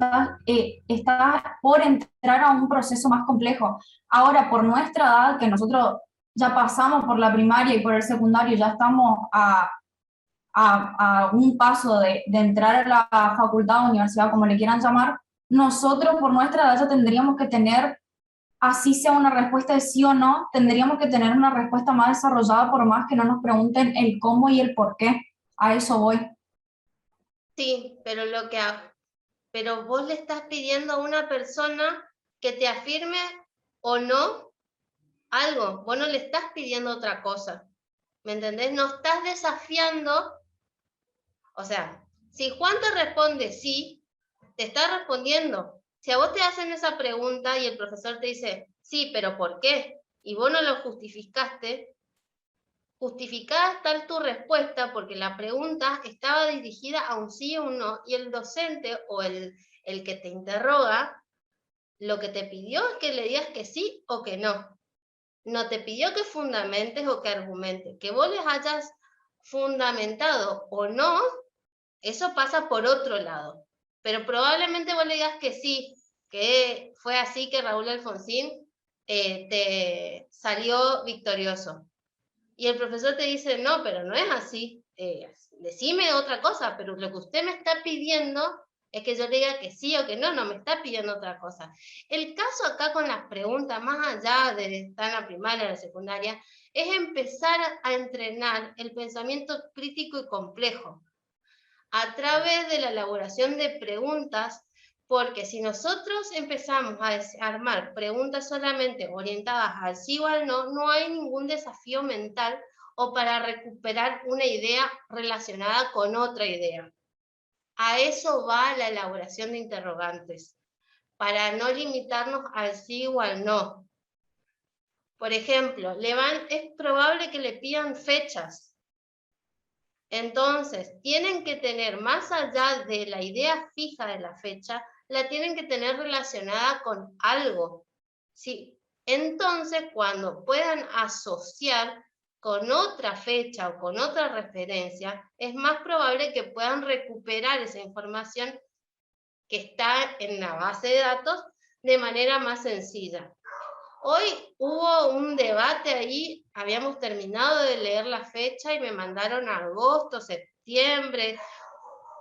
estás por entrar a un proceso más complejo. Ahora, por nuestra edad, que nosotros ya pasamos por la primaria y por el secundario, ya estamos a un paso de entrar a la facultad o universidad, como le quieran llamar, nosotros por nuestra edad ya tendríamos que tener, así sea una respuesta de sí o no, tendríamos que tener una respuesta más desarrollada por más que no nos pregunten el cómo y el por qué. A eso voy. Sí, pero vos le estás pidiendo a una persona que te afirme o no algo, vos no le estás pidiendo otra cosa, ¿me entendés? No estás desafiando, o sea, si Juan te responde sí, te está respondiendo. Si a vos te hacen esa pregunta y el profesor te dice, sí, pero ¿por qué? Y vos no lo justificaste, justificada está tu respuesta porque la pregunta estaba dirigida a un sí o un no, y el docente o el que te interroga, lo que te pidió es que le digas que sí o que no. No te pidió que fundamentes o que argumentes. Que vos les hayas fundamentado o no, eso pasa por otro lado. Pero probablemente vos le digas que sí, que fue así que Raúl Alfonsín te salió victorioso. Y el profesor te dice, no, pero no es así, decime otra cosa, pero lo que usted me está pidiendo es que yo le diga que sí o que no, no me está pidiendo otra cosa. El caso acá con las preguntas, más allá de estar en la primaria o la secundaria, es empezar a entrenar el pensamiento crítico y complejo a través de la elaboración de preguntas, porque si nosotros empezamos a armar preguntas solamente orientadas al sí o al no, no hay ningún desafío mental o para recuperar una idea relacionada con otra idea. A eso va la elaboración de interrogantes, para no limitarnos al sí o al no. Por ejemplo, es probable que le pidan fechas. Entonces, tienen que tener, más allá de la idea fija de la fecha, la tienen que tener relacionada con algo. ¿Sí? Entonces, cuando puedan asociar con otra fecha o con otra referencia, es más probable que puedan recuperar esa información que está en la base de datos de manera más sencilla. Hoy hubo un debate ahí, habíamos terminado de leer la fecha y me mandaron a agosto, septiembre,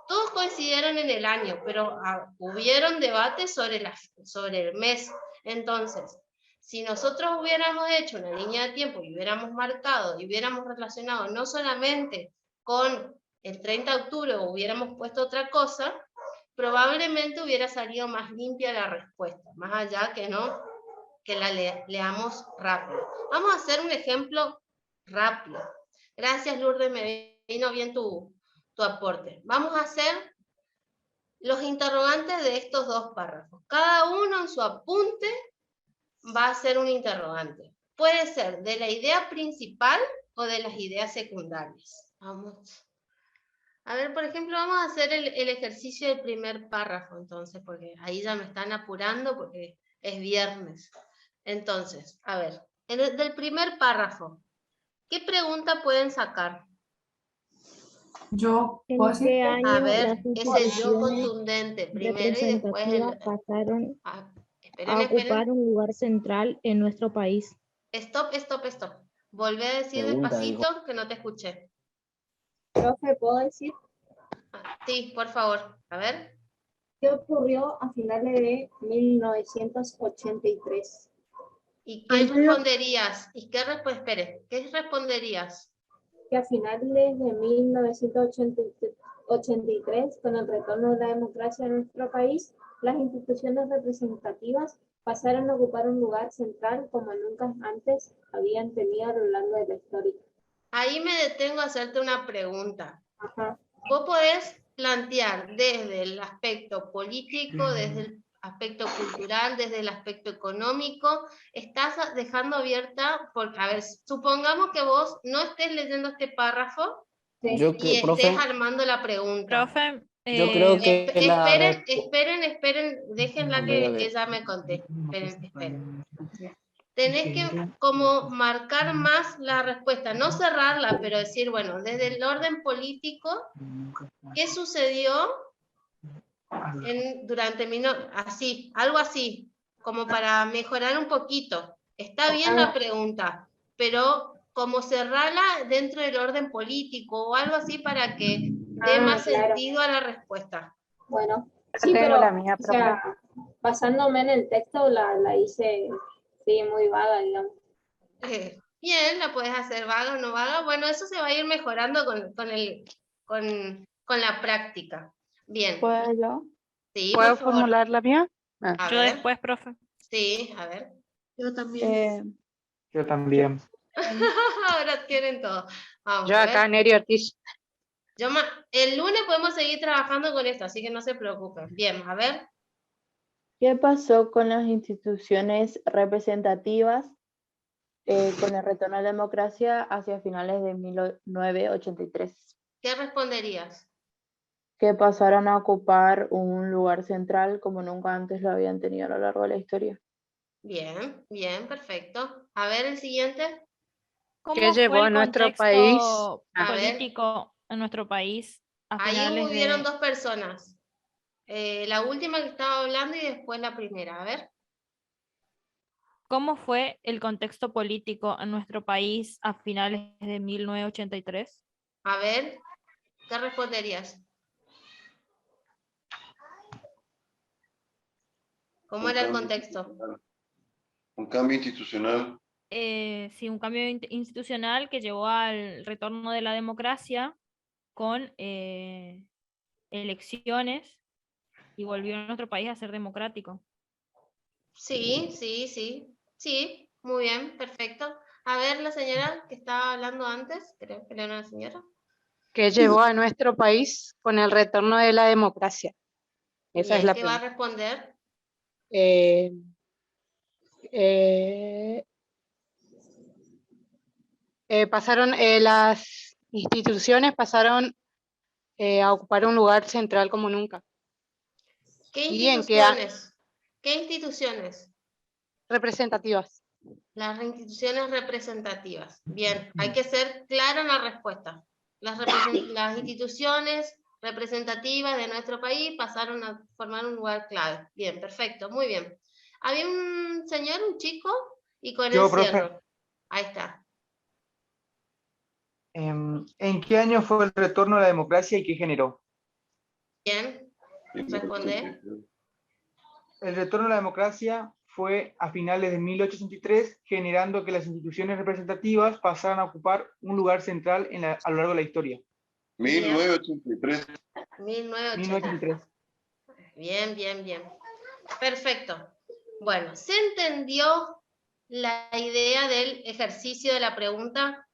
todos coincidieron en el año, pero hubieron debates sobre el mes. Entonces, si nosotros hubiéramos hecho una línea de tiempo y hubiéramos marcado y hubiéramos relacionado no solamente con el 30 de octubre o hubiéramos puesto otra cosa, probablemente hubiera salido más limpia la respuesta, más allá que la leamos rápido. Vamos a hacer un ejemplo rápido. Gracias, Lourdes, me vino bien tu aporte. Vamos a hacer los interrogantes de estos dos párrafos. Cada uno en su apunte va a hacer un interrogante. Puede ser de la idea principal o de las ideas secundarias. Vamos. A ver, por ejemplo, vamos a hacer el ejercicio del primer párrafo, entonces, porque ahí ya me están apurando porque es viernes. Entonces, a ver, del primer párrafo, ¿qué pregunta pueden sacar? Yo, ¿puedo decir? A ver, ese yo contundente, primero y después pasaron esperen. ocupar un lugar central en nuestro país. Stop. Volvé a decir despacito que no te escuché. Profe, ¿puedo decir? Sí, por favor. A ver. ¿Qué ocurrió a finales de 1983? ¿Y qué responderías? ¿Qué responderías? que a finales de 1983, con el retorno de la democracia en nuestro país, las instituciones representativas pasaron a ocupar un lugar central como nunca antes habían tenido a lo largo de la historia. Ahí me detengo a hacerte una pregunta. Ajá. Vos podés plantear desde el aspecto político, desde el aspecto cultural, desde el aspecto económico, estás dejando abierta, porque, a ver, supongamos que vos no estés leyendo este párrafo Yo y que, estés profe, armando la pregunta. Profe, yo creo que Esperen, déjenla que ella me conteste. Esperen. Tenés que como marcar más la respuesta, no cerrarla, pero decir, bueno, desde el orden político, ¿qué sucedió durante así, algo así, como para mejorar un poquito? Está bien la pregunta, pero como cerrarla dentro del orden político o algo así para que dé más sentido a la respuesta. Bueno, sí, pero o sea, basándome en el texto la hice, sí, muy vaga, digamos. Bien, la puedes hacer vaga o no vaga. Bueno, eso se va a ir mejorando con la práctica. Bien. ¿Puedo yo? Sí, ¿Puedo por favor. formular la mía? A yo ver. después, profe. Sí, a ver. Yo también. Yo también. Ahora quieren todo. Vamos Yo a acá, ver. Neri Ortiz. El lunes podemos seguir trabajando con esto, así que no se preocupen. Bien, a ver. ¿Qué pasó con las instituciones representativas con el retorno a la democracia hacia finales de 1983? ¿Qué responderías? Que pasaron a ocupar un lugar central como nunca antes lo habían tenido a lo largo de la historia. Bien, bien, perfecto. A ver, el siguiente. ¿Cómo ¿Qué llevó fue a el nuestro contexto país? A ver. político en nuestro país a Ahí finales hubieron de... dos personas. La última que estaba hablando y después la primera. A ver. ¿Cómo fue el contexto político en nuestro país a finales de 1983? A ver, ¿qué responderías? ¿Cómo era el contexto? Un cambio institucional. Sí, un cambio institucional que llevó al retorno de la democracia con elecciones y volvió a nuestro país a ser democrático. Sí, muy bien, perfecto. A ver, la señora que estaba hablando antes, creo que era una señora. ¿Qué llevó a nuestro país con el retorno de la democracia? Esa es la ¿Qué va a pregunta. responder? Las instituciones pasaron a ocupar un lugar central como nunca. ¿Qué ¿Y en instituciones? ¿Qué instituciones? Representativas. Las instituciones representativas. Bien, hay que ser claro en la respuesta. Las instituciones representativas de nuestro país pasaron a formar un lugar clave. Bien, perfecto, muy bien. Había un señor, un chico, y con Yo, él profe. cierro. Ahí está. ¿En qué año fue el retorno a la democracia y qué generó? Bien, responde. El retorno a la democracia fue a finales de 1883, generando que las instituciones representativas pasaran a ocupar un lugar central a lo largo de la historia. 1983. 1983. Bien, bien, bien. Perfecto. Bueno, ¿se entendió la idea del ejercicio de la pregunta?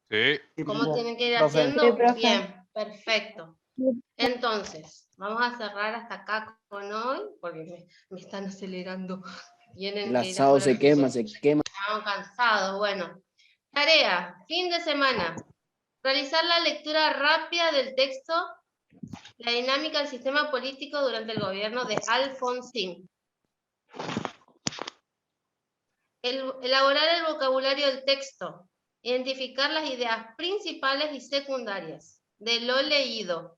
Sí. ¿Cómo tienen que ir Profe. haciendo? Sí, profe. Bien, perfecto. Entonces, vamos a cerrar hasta acá con hoy, porque me están acelerando. Tienen el que ir a asado por se el quema, curso. se quema. Estamos cansados. Bueno, tarea, fin de semana. Realizar la lectura rápida del texto, la dinámica del sistema político durante el gobierno de Alfonsín. Elaborar el vocabulario del texto. Identificar las ideas principales y secundarias de lo leído.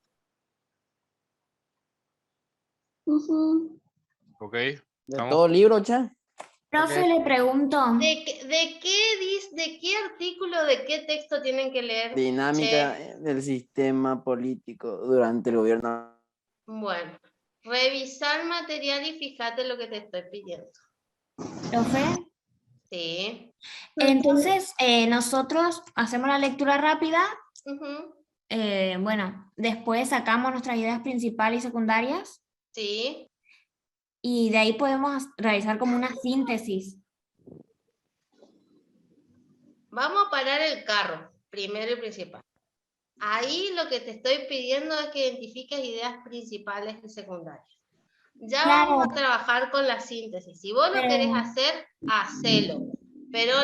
Ok. ¿De ¿Estamos? todo libro, cha? Profe, Ok. le pregunto. ¿De qué artículo, de qué texto tienen que leer? Dinámica Che. del sistema político durante el gobierno. Bueno, revisar material y fíjate lo que te estoy pidiendo. Profe, Sí. Entonces, nosotros hacemos la lectura rápida. Ujú. Bueno, después sacamos nuestras ideas principales y secundarias. Sí. Y de ahí podemos realizar como una síntesis. Vamos a parar el carro, primero y principal. Ahí lo que te estoy pidiendo es que identifiques ideas principales y secundarias. Ya Claro. vamos a trabajar con la síntesis. Si vos lo querés hacer, hacelo. Pero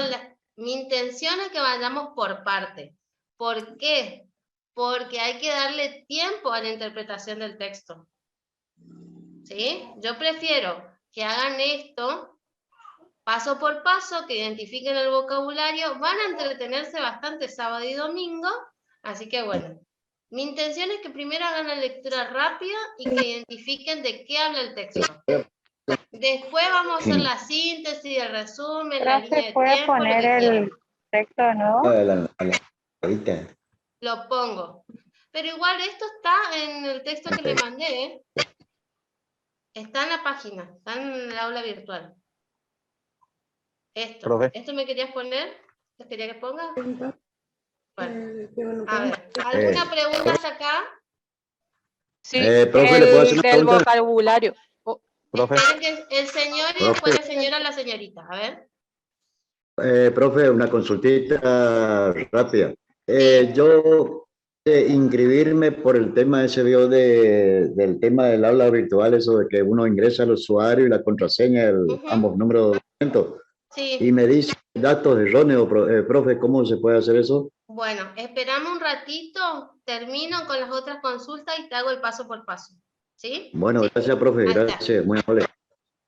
mi intención es que vayamos por parte. ¿Por qué? Porque hay que darle tiempo a la interpretación del texto. ¿Sí? Yo prefiero que hagan esto paso por paso, que identifiquen el vocabulario. Van a entretenerse bastante sábado y domingo. Así que bueno. Mi intención es que primero hagan la lectura rápida y que identifiquen de qué habla el texto. Después vamos a hacer la síntesis, el resumen, la línea de ¿Puede tiempo, lo poner que quieran. el texto de nuevo? Ahorita. Lo pongo. Pero igual esto está en el texto que le mandé, ¿eh? Está en la página, está en el aula virtual. Esto. Profe. ¿Esto me querías poner? ¿Te quería que ponga? Bueno. A ver, ¿alguna pregunta hasta acá? Sí, profe, ¿le puedo hacer una del pregunta? vocabulario. Profe. Esperen que el señor y después la señora, la señorita. A ver. Profe, una consultita rápida. Yo inscribirme por el tema ese vio del tema del aula virtual, eso de que uno ingresa al usuario y la contraseña, ambos números de documento, y me dice datos erróneos, profe, ¿cómo se puede hacer eso? Bueno, esperamos un ratito, termino con las otras consultas y te hago el paso por paso. ¿Sí? Bueno, gracias, profe, gracias, muy amable.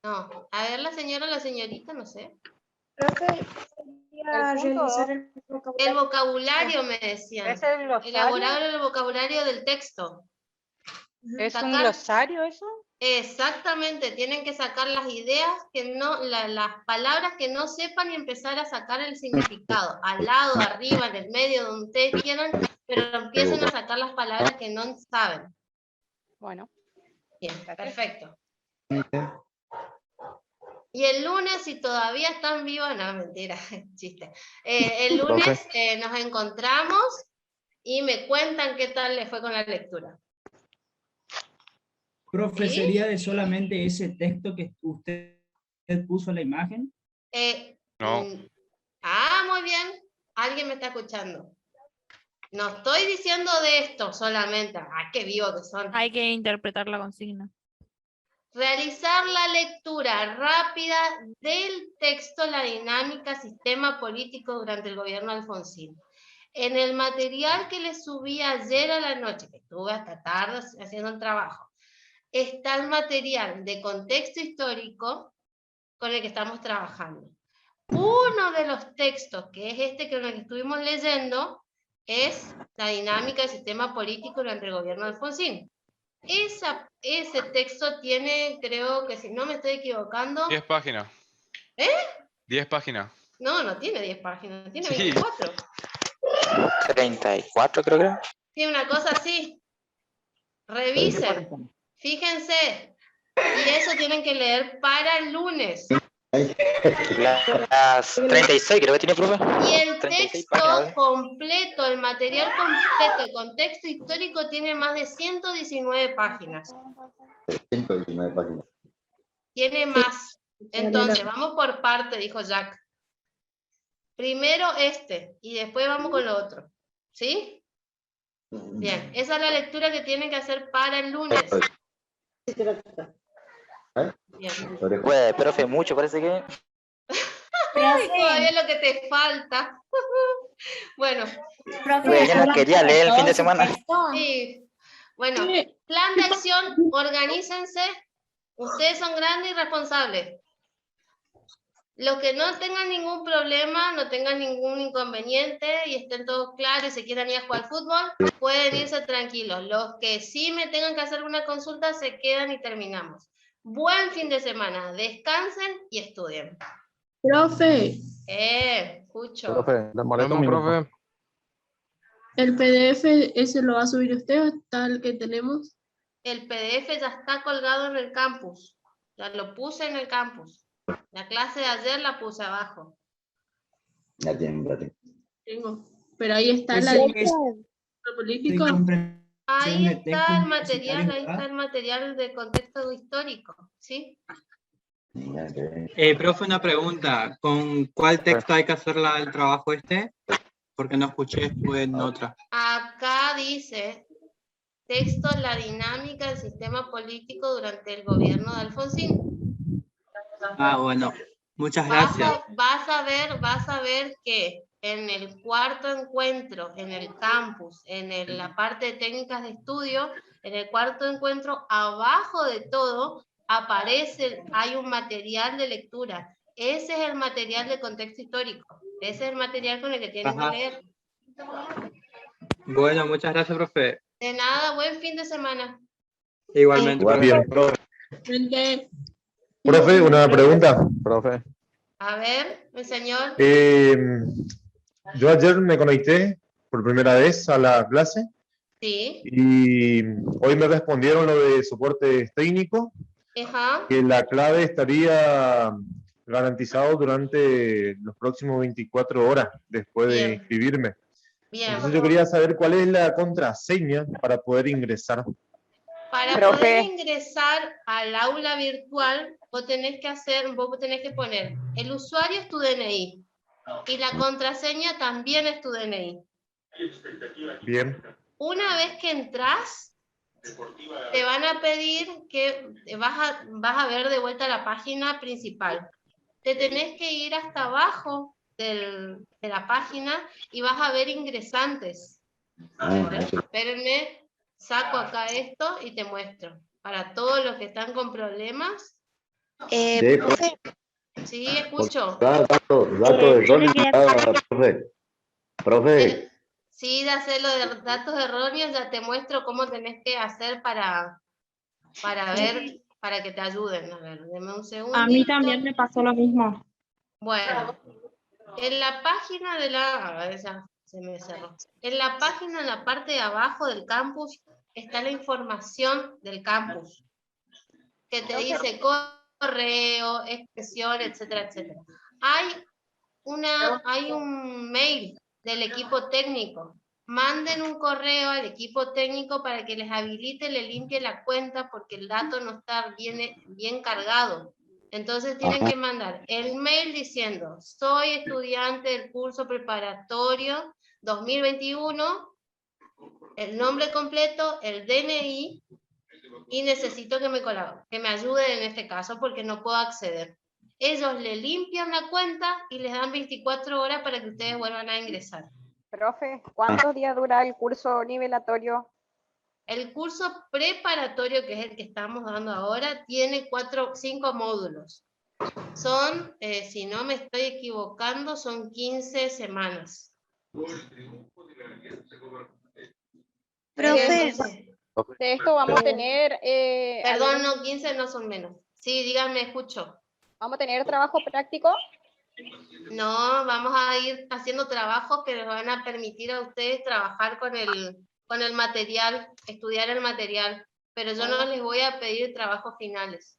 No, a ver la señora o la señorita, no sé. Profe, realizar el vocabulario, me decían. ¿Es el glosario? Elaborar el vocabulario del texto. ¿Es un glosario eso? Exactamente, tienen que sacar las ideas que no, las palabras que no sepan y empezar a sacar el significado. Al lado, arriba, en el medio, donde ustedes quieran, pero empiecen a sacar las palabras que no saben. Bueno. Bien, perfecto. Y el lunes, si todavía están vivos, no, mentira, chiste. El lunes nos encontramos y me cuentan qué tal les fue con la lectura. Profe, ¿Sí? ¿sería de solamente ese texto que usted puso la imagen? No. Muy bien. Alguien me está escuchando. No estoy diciendo de esto solamente. Qué vivo que son. Hay que interpretar la consigna. Realizar la lectura rápida del texto La dinámica sistema político durante el gobierno Alfonsín. En el material que les subí ayer a la noche, que estuve hasta tarde haciendo el trabajo, está el material de contexto histórico con el que estamos trabajando. Uno de los textos, que es este con el que estuvimos leyendo, es La dinámica del sistema político durante el gobierno de Alfonsín. Ese texto tiene, creo que si no me estoy equivocando... 10 páginas. 10 páginas. No tiene 10 páginas, tiene Sí. 24. 34 creo que era. Tiene una cosa así. Revisen. Fíjense. Y eso tienen que leer para el lunes. Las 36 creo que tiene, profe. Y el 36 texto páginas. completo, el material completo, el contexto histórico tiene más de 119 páginas. 119 páginas. Tiene más. Entonces, vamos por parte, dijo Jack. Primero y después vamos con lo otro. ¿Sí? Bien, esa es la lectura que tienen que hacer para el lunes. Bien. Pues, profe, mucho, parece que... Todavía es lo que te falta. Bueno. Pues ya no quería leer el fin de semana. Sí. Bueno, plan de acción, organícense. Ustedes son grandes y responsables. Los que no tengan ningún problema, no tengan ningún inconveniente y estén todos claros y se quieran ir a jugar al fútbol, pueden irse tranquilos. Los que sí me tengan que hacer una consulta, se quedan y terminamos. Buen fin de semana. Descansen y estudien. Profe. Escucho. Profe, demoré un minuto. Profe. ¿El PDF ese lo va a subir usted o tal que tenemos? El PDF ya está colgado en el campus. Ya lo puse en el campus. La clase de ayer la puse abajo. Ya tiene. Tengo. Pero ahí está Ese la es división político. Ahí de texto está el material, universitario, ahí está el material de contexto histórico, ¿sí? Profe, una pregunta. ¿Con cuál texto hay que hacer el trabajo este? Porque no escuché, estuve en otra. Acá dice, texto, la dinámica del sistema político durante el gobierno de Alfonsín. Ah, bueno. Muchas gracias. Vas a ver que en el cuarto encuentro, en el campus, en la parte de técnicas de estudio, en el cuarto encuentro, abajo de todo, hay un material de lectura. Ese es el material de contexto histórico. Ese es el material con el que tienen que leer. Bueno, muchas gracias, profe. De nada, buen fin de semana. Igualmente, profe. Profe, una pregunta. Profe. A ver, el señor. Yo ayer me conecté por primera vez a la clase. Sí. Y hoy me respondieron lo de soporte técnico, Ajá. que la clave estaría garantizado durante los próximos 24 horas después de inscribirme. Bien. Entonces yo quería saber cuál es la contraseña para poder ingresar. Para poder ingresar al aula virtual, vos tenés que poner, el usuario es tu DNI y la contraseña también es tu DNI. Bien. Una vez que entras, te van a pedir que vas a ver de vuelta la página principal. Te tenés que ir hasta abajo de la página y vas a ver ingresantes. Espérenme, saco acá esto y te muestro. Para todos los que están con problemas. Profe. Sí, escucho. Dato erróneo, profe. Sí, de hacer lo de datos erróneos, ya te muestro cómo tenés que hacer para ver, para que te ayuden. A ver, deme un segundo. A mí también me pasó lo mismo. Bueno, en la página de a ver, ya se me cerró. En la página, en la parte de abajo del campus, está la información del campus, que te dice correo, expresión, etcétera, etcétera. Hay un mail del equipo técnico. Manden un correo al equipo técnico para que les habilite, le limpie la cuenta porque el dato no está bien cargado. Entonces tienen que mandar el mail diciendo, soy estudiante del curso preparatorio 2021, el nombre completo, el DNI, y necesito que me ayuden en este caso porque no puedo acceder. Ellos le limpian la cuenta y les dan 24 horas para que ustedes vuelvan a ingresar. Profe, ¿cuántos días dura el curso nivelatorio? El curso preparatorio, que es el que estamos dando ahora, tiene 5 módulos. Son, si no me estoy equivocando, son 15 semanas. Profe, de esto vamos a tener... Perdón, no, 15 no son menos. Sí, díganme, escucho. ¿Vamos a tener trabajo práctico? No, vamos a ir haciendo trabajos que les van a permitir a ustedes trabajar con el material, estudiar el material, pero yo no les voy a pedir trabajos finales.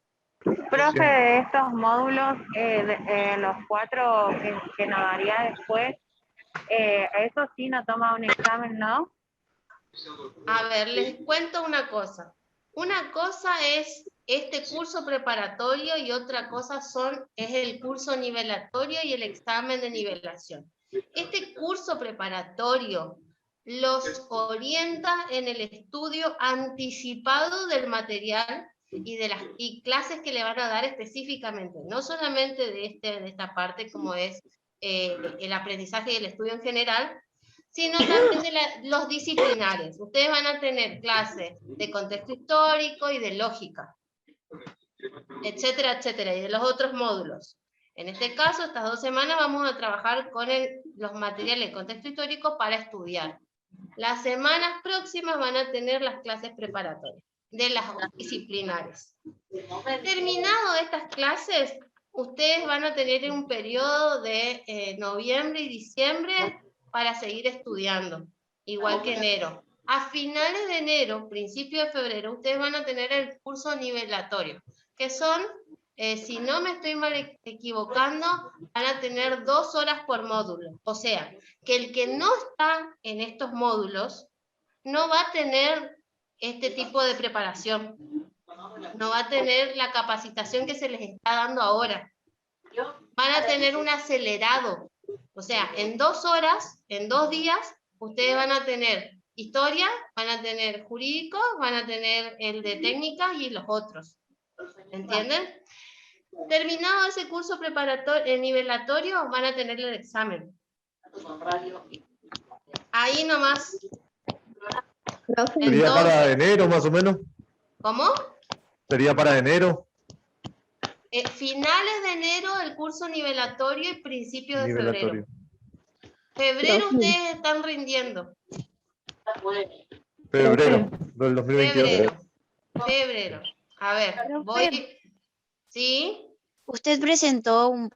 Profe, de estos módulos, los 4 que nos daría después, eso sí no toma un examen, ¿no? A ver, les cuento una cosa. Una cosa es este curso preparatorio y otra cosa es el curso nivelatorio y el examen de nivelación. Este curso preparatorio los orienta en el estudio anticipado del material y clases que le van a dar específicamente, no solamente de esta parte como es el aprendizaje y el estudio en general, sino también de los disciplinares. Ustedes van a tener clases de contexto histórico y de lógica, etcétera, etcétera, y de los otros módulos. En este caso, estas 2 semanas vamos a trabajar con los materiales de contexto histórico para estudiar. Las semanas próximas van a tener las clases preparatorias de las disciplinares. Terminado estas clases, ustedes van a tener un periodo de noviembre y diciembre para seguir estudiando, igual que enero. A finales de enero, principio de febrero, ustedes van a tener el curso nivelatorio, que son si no me estoy mal equivocando, van a tener 2 horas por módulo. O sea, que el que no está en estos módulos no va a tener este tipo de preparación. No va a tener la capacitación que se les está dando ahora. Van a tener un acelerado. O sea, en 2 horas, en 2 días, ustedes van a tener historia, van a tener jurídico, van a tener el de técnica y los otros. ¿Entienden? Terminado ese curso preparatorio, nivelatorio, van a tener el examen. Ahí nomás. Sería para enero, más o menos. ¿Cómo? Sería para enero. Finales de enero el curso nivelatorio y principios de febrero. Nivelatorio. Febrero ustedes están rindiendo. Febrero del 2022. Febrero. A ver, voy. ¿Sí? Usted presentó un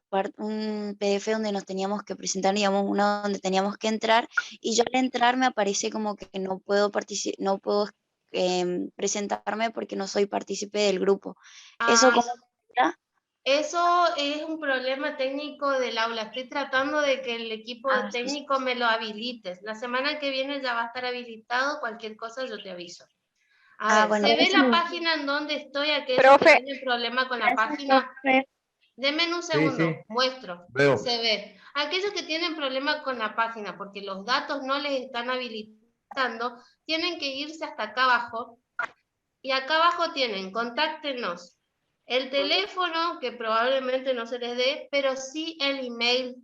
PDF donde nos teníamos que presentar, digamos, uno donde teníamos que entrar, y yo al entrar me aparece como que no puedo presentarme porque no soy partícipe del grupo. ¿Eso cómo será? Eso es un problema técnico del aula. Estoy tratando de que el equipo técnico me lo habilite. La semana que viene ya va a estar habilitado. Cualquier cosa yo te aviso. A ver, bueno, ¿se ve la página en donde estoy? Aquellos que tienen problema con la página. Denme un segundo, sí. muestro. Veo. Se ve. Aquellos que tienen problema con la página porque los datos no les están habilitando, tienen que irse hasta acá abajo. Y acá abajo tienen, contáctenos. El teléfono, que probablemente no se les dé, pero sí el email,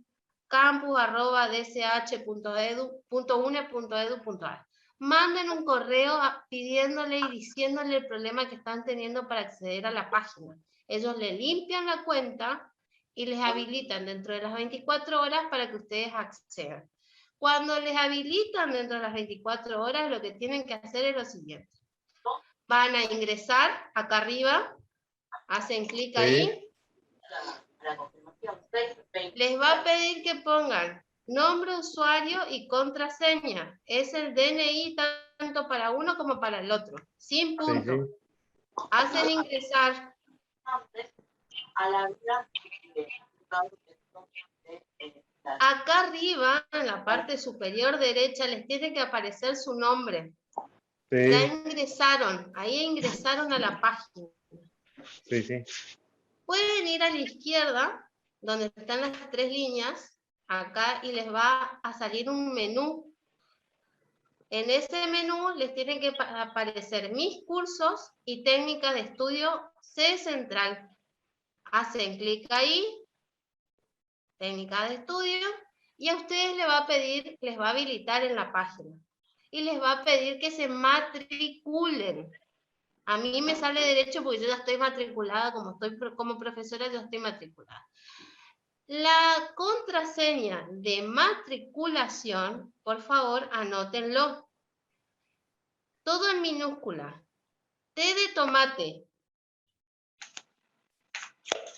campus@dsh.une.edu.ar. Manden un correo pidiéndole y diciéndole el problema que están teniendo para acceder a la página. Ellos le limpian la cuenta y les habilitan dentro de las 24 horas para que ustedes accedan. Cuando les habilitan dentro de las 24 horas, lo que tienen que hacer es lo siguiente. Van a ingresar acá arriba, hacen clic ahí. Les va a pedir que pongan nombre, usuario y contraseña. Es el DNI tanto para uno como para el otro, sin punto. Hacen ingresar. Acá arriba, en la parte superior derecha, les tiene que aparecer su nombre. Ya ingresaron, ahí ingresaron a la página. Pueden ir a la izquierda, donde están las 3 líneas, acá, y les va a salir un menú. En ese menú les tienen que aparecer mis cursos y técnicas de estudio C Central. Hacen clic ahí, técnica de estudio, y a ustedes les va a pedir, les va a habilitar en la página. Y les va a pedir que se matriculen. A mí me sale derecho porque yo ya estoy matriculada, como profesora yo estoy matriculada. La contraseña de matriculación, por favor, anótenlo. Todo en minúscula. T de tomate.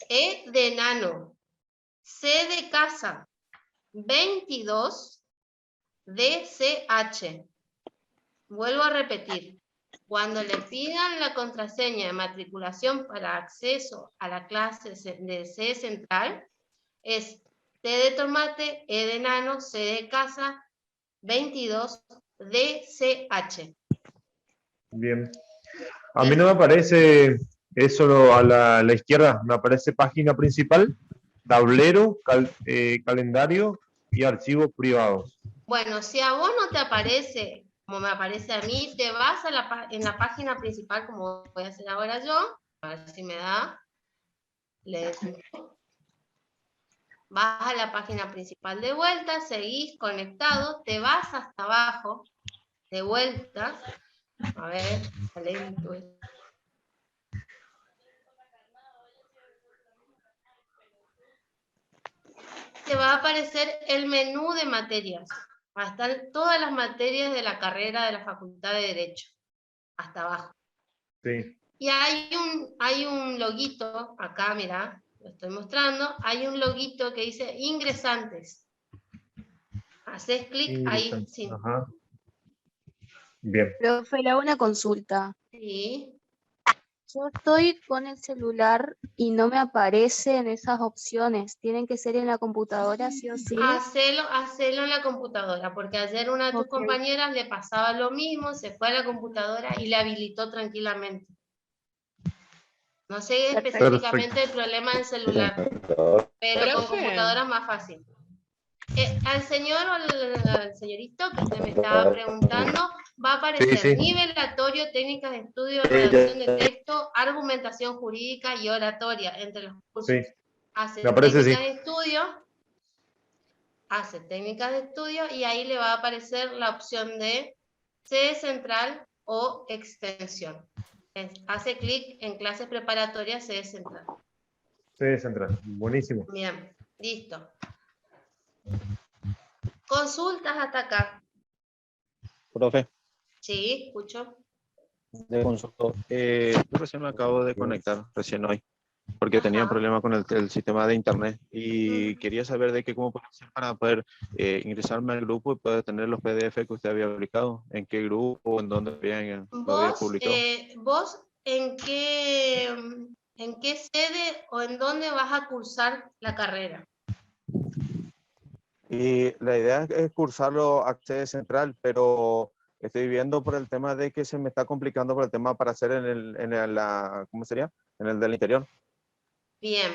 E de enano. C de casa. 22. DCH. Vuelvo a repetir. Cuando le pidan la contraseña de matriculación para acceso a la clase de C Central, es T de tomate, E de enano, C de casa, 22, DCH. Bien. A mí no me aparece eso a la izquierda, me aparece página principal, tablero, calendario y archivos privados. Bueno, si a vos no te aparece como me aparece a mí, te vas en la página principal, como voy a hacer ahora yo, a ver si me da. Vas a la página principal de vuelta, seguís conectado, te vas hasta abajo, de vuelta. A ver, lento. Te va a aparecer el menú de materias. Están todas las materias de la carrera de la Facultad de Derecho, hasta abajo. Sí. Y hay un loguito, acá, mira, lo estoy mostrando, hay un loguito que dice ingresantes. Haces clic ahí, sí. Ajá. Bien. Profe, le hago una consulta. Sí. Yo estoy con el celular y no me aparecen esas opciones. Tienen que ser en la computadora, sí o sí. Hacelo en la computadora, porque ayer una de tus compañeras le pasaba lo mismo, se fue a la computadora y le habilitó tranquilamente. No sé específicamente el problema del celular, pero con computadora es más fácil. Al señor o al señorito que usted me estaba preguntando, va a aparecer nivelatorio, técnicas de estudio, redacción de texto, argumentación jurídica y oratoria entre los cursos. Hace técnicas de estudio y ahí le va a aparecer la opción de sede central o extensión. Hace clic en clases preparatorias sede central. Sede central, buenísimo. Bien, listo. Consultas hasta acá. Profe, Sí, escucho. de consulto. Yo recién me acabo de conectar, recién hoy, porque tenía un problema con el sistema de internet y quería saber de qué cómo puedo hacer para poder ingresarme al grupo y poder tener los PDF que usted había publicado, en qué grupo, en dónde lo había publicado. ¿Vos en qué sede o en dónde vas a cursar la carrera? Y la idea es cursarlo a sede central, pero estoy viendo por el tema de que se me está complicando por el tema para hacer ¿cómo sería? En el del interior. Bien,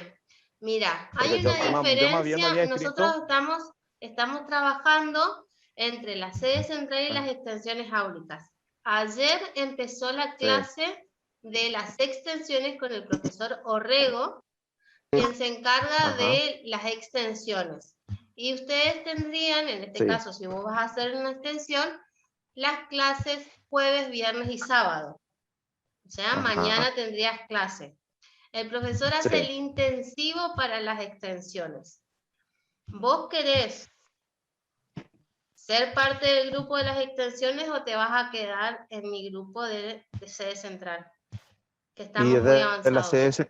mira, hay Porque una diferencia, nosotros escrito... estamos trabajando entre la sede central y las extensiones áulicas. Ayer empezó la clase de las extensiones con el profesor Orrego, quien se encarga de las extensiones. Y ustedes tendrían, en este caso, si vos vas a hacer una extensión, las clases jueves, viernes y sábado. O sea, mañana tendrías clase. El profesor hace el intensivo para las extensiones. ¿Vos querés ser parte del grupo de las extensiones o te vas a quedar en mi grupo de sede central? Que estamos muy avanzados.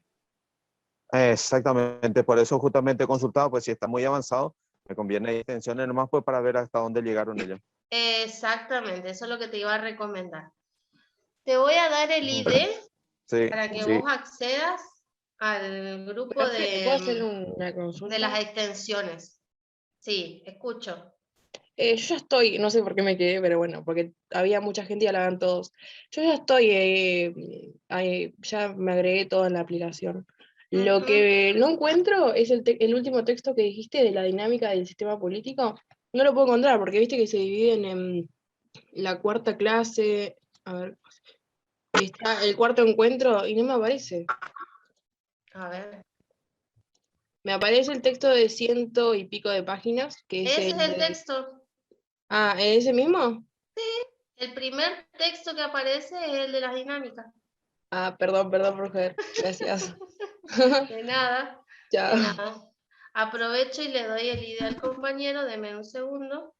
Exactamente, por eso justamente he consultado, pues si está muy avanzado, me conviene extensiones nomás pues para ver hasta dónde llegaron ellos. Exactamente, eso es lo que te iba a recomendar. Te voy a dar el ID para que vos accedas al grupo de las extensiones. Sí, escucho. Yo ya estoy, no sé por qué me quedé, pero bueno, porque había mucha gente y hablaban todos. Yo ya estoy, ya me agregué todo en la aplicación. Lo que no encuentro es el último texto que dijiste de la dinámica del sistema político. No lo puedo encontrar porque viste que se dividen en la cuarta clase, a ver, está el cuarto encuentro y no me aparece. A ver. Me aparece el texto de 100 y pico de páginas. Que es Ese es el texto. Ah, ¿es ese mismo? Sí, el primer texto que aparece es el de las dinámicas. Ah, perdón, profe. Gracias. De nada. Ya. De nada. Aprovecho y le doy el ID al compañero, deme un segundo.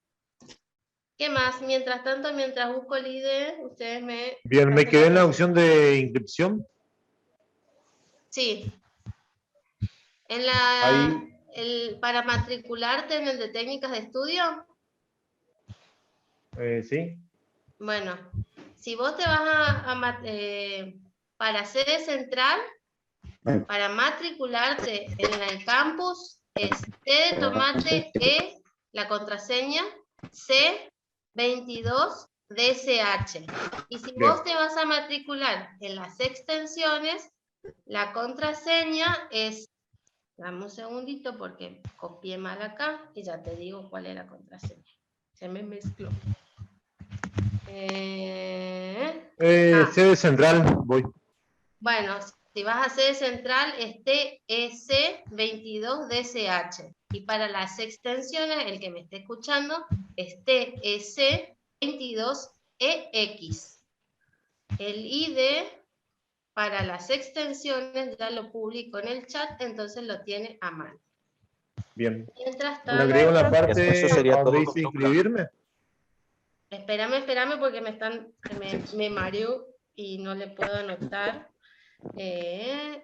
¿Qué más? Mientras tanto, mientras busco el ID, ustedes me... Bien, me quedé en la opción de inscripción. Sí. En la... para matricularte en el de técnicas de estudio. Sí. Bueno, si vos te vas para sede central, para matricularte en el campus, es T de tomate, la contraseña, C22DSH. Y si vos te vas a matricular en las extensiones, la contraseña es, dame un segundito porque copié mal acá y ya te digo cuál es la contraseña. Se me mezcló. Sede central, voy. Bueno, si vas a sede central es TEC22DSH. Y para las extensiones, el que me esté escuchando, es TEC22EX. El ID para las extensiones ya lo publico en el chat, entonces lo tiene a mano. Bien. Mientras ¿Le agrego la parte eso sería donde todo dice inscribirme? Espérame porque me mareo y no le puedo anotar.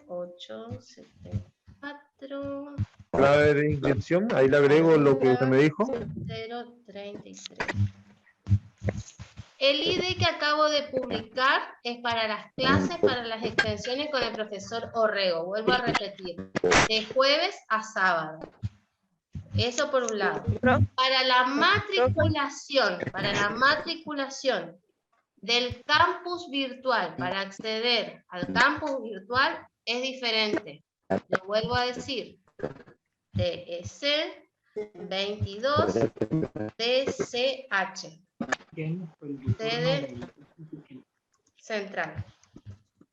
874. Clave de inscripción, ahí le agrego lo que usted me dijo. 033. El ID que acabo de publicar es para las clases, para las extensiones con el profesor Orrego. Vuelvo a repetir, de jueves a sábado. Eso por un lado. Para la matriculación del campus virtual, para acceder al campus virtual, es diferente. Lo vuelvo a decir. TEC 22 DCH. Sede central.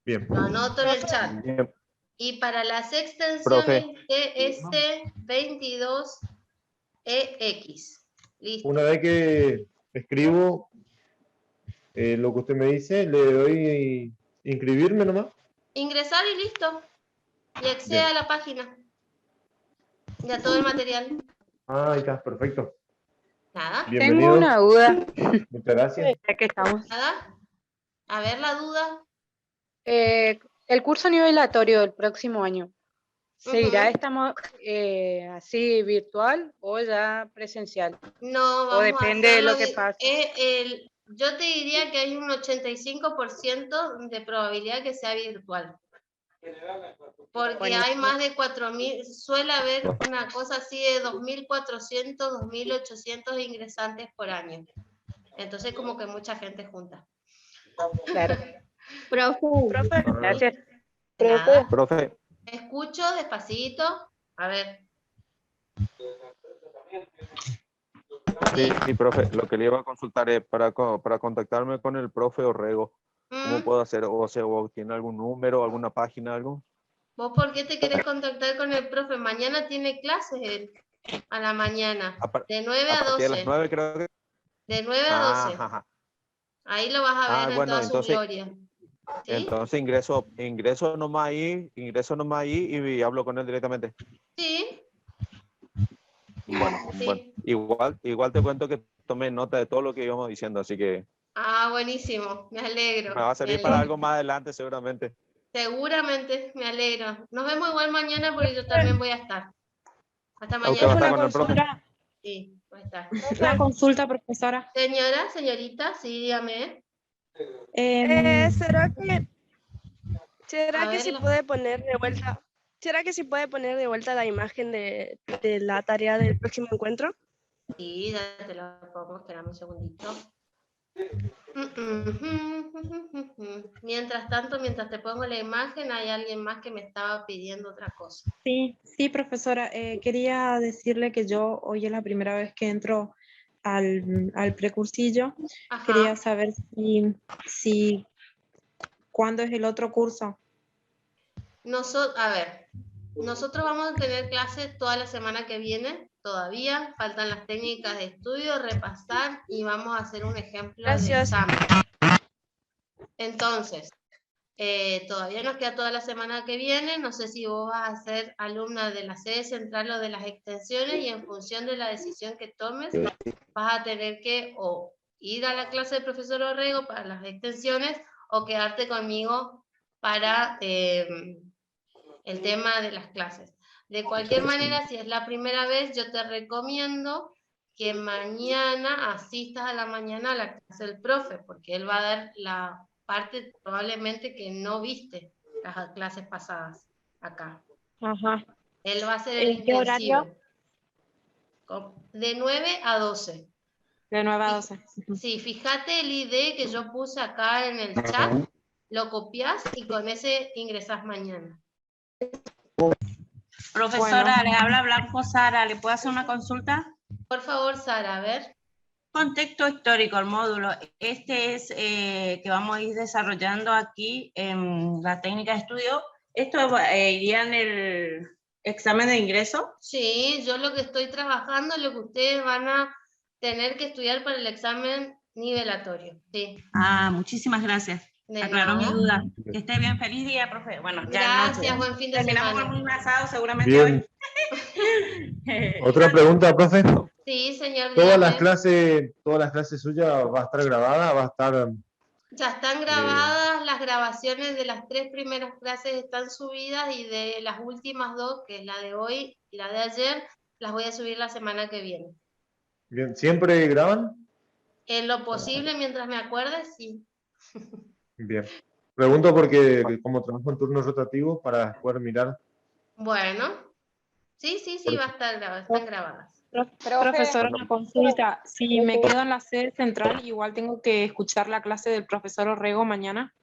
Bien. Lo anoto en el chat. Bien. Y para las extensiones TS 22 EX. Listo. Una vez que escribo lo que usted me dice, le doy inscribirme nomás. Ingresar y listo. Y accede a la página. Ya todo el material. Ah, ahí está, perfecto. Nada. Bienvenido. Tengo una duda. Muchas gracias. Ya que estamos. Nada. A ver la duda. El curso nivelatorio del próximo año, ¿seguirá así virtual o ya presencial? No, o vamos depende a de hacerlo lo que pase. yo te diría que hay un 85% de probabilidad que sea virtual. Porque Buenísimo. hay más de 4.000, suele haber una cosa así de 2.400, 2.800 ingresantes por año. Entonces como que mucha gente junta. Claro. Profe, Gracias. Nada. Profe, Escucho despacito. A ver. sí, profe, lo que le iba a consultar es para contactarme con el profe Orrego, ¿cómo puedo hacer? O sea, ¿o tiene algún número, alguna página, algo? ¿Vos por qué te querés contactar con el profe? Mañana tiene clases él, a la mañana, de 9 a 12. partir de las 9 creo que. De 9 a 12. Ajá. Ahí lo vas a ver en Bueno, toda su gloria. ¿Sí? Entonces ingreso nomás ahí y hablo con él directamente. Sí. Bueno, Sí. igual te cuento que tomé nota de todo lo que íbamos diciendo, así que Ah, buenísimo, me alegro. me va a servir para algo más adelante seguramente. Seguramente, me alegro. Nos vemos igual mañana porque yo también voy a estar. Hasta ¿Usted va a mañana. estar con el profe? Sí, voy a estar. Una consulta, profesora. Señorita, sí, dígame. ¿Será que A ver, se puede poner de vuelta? ¿Será que se puede poner de vuelta la imagen de la tarea del próximo encuentro? Sí, ya te lo pongo, espérame un segundito. Mientras tanto, mientras te pongo la imagen, hay alguien más que me estaba pidiendo otra cosa. Sí, profesora. Quería decirle que yo hoy es la primera vez que entro al precursillo. Ajá. Quería saber si ¿cuándo es el otro curso? A ver, nosotros vamos a tener clases toda la semana que viene, todavía, faltan las técnicas de estudio, repasar y vamos a hacer un ejemplo de examen. Entonces, todavía nos queda toda la semana que viene, no sé si vos vas a ser alumna de la sede central o de las extensiones y en función de la decisión que tomes, vas a tener que o ir a la clase del profesor Orrego para las extensiones o quedarte conmigo para el tema de las clases. De cualquier manera, si es la primera vez, yo te recomiendo que mañana asistas a la mañana a la clase del profe, porque él va a dar la parte probablemente que no viste las clases pasadas acá. Ajá. Él va a hacer el ¿En qué horario? De 9 a 12. De 9 a 12. Sí, fíjate el ID que yo puse acá en el chat, lo copias y con ese ingresas mañana. Profesora, le habla Blanco Sara, ¿le puedo hacer una consulta? Por favor, Sara, a ver. Contexto histórico, el módulo. Este es que vamos a ir desarrollando aquí en la técnica de estudio. ¿Esto iría en el examen de ingreso? Sí, yo lo que estoy trabajando es lo que ustedes van a tener que estudiar para el examen nivelatorio. Sí. Ah, muchísimas gracias. Aclaró mi duda. Que esté bien, feliz día, profe. Bueno, ya gracias, buen fin de terminamos semana. con un asado seguramente Bien. hoy. Otra pregunta, profe. Sí, señor. Todas dígame. las clases suyas va a estar grabada, va a estar. Ya están grabadas, las grabaciones de las 3 primeras clases están subidas y de las últimas 2, que es la de hoy y la de ayer, las voy a subir la semana que viene. Bien, ¿siempre graban? En lo posible, mientras me acuerde, sí. Bien. Pregunto porque como trabajo en turno rotativo para poder mirar. Bueno, sí, va a estar grabado, están grabadas. Profesor, una consulta. Si me quedo en la sede central, igual tengo que escuchar la clase del profesor Orrego mañana.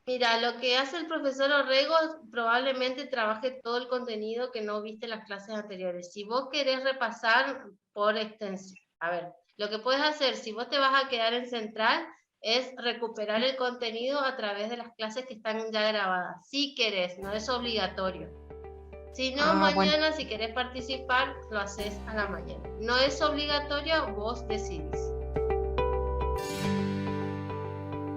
Mira, lo que hace el profesor Orrego probablemente trabaje todo el contenido que no viste en las clases anteriores. Si vos querés repasar por extensión, a ver, lo que puedes hacer, si vos te vas a quedar en central, es recuperar el contenido a través de las clases que están ya grabadas. Si querés, no es obligatorio. Si no, mañana, si querés participar, lo haces a la mañana. No es obligatorio, vos decidís.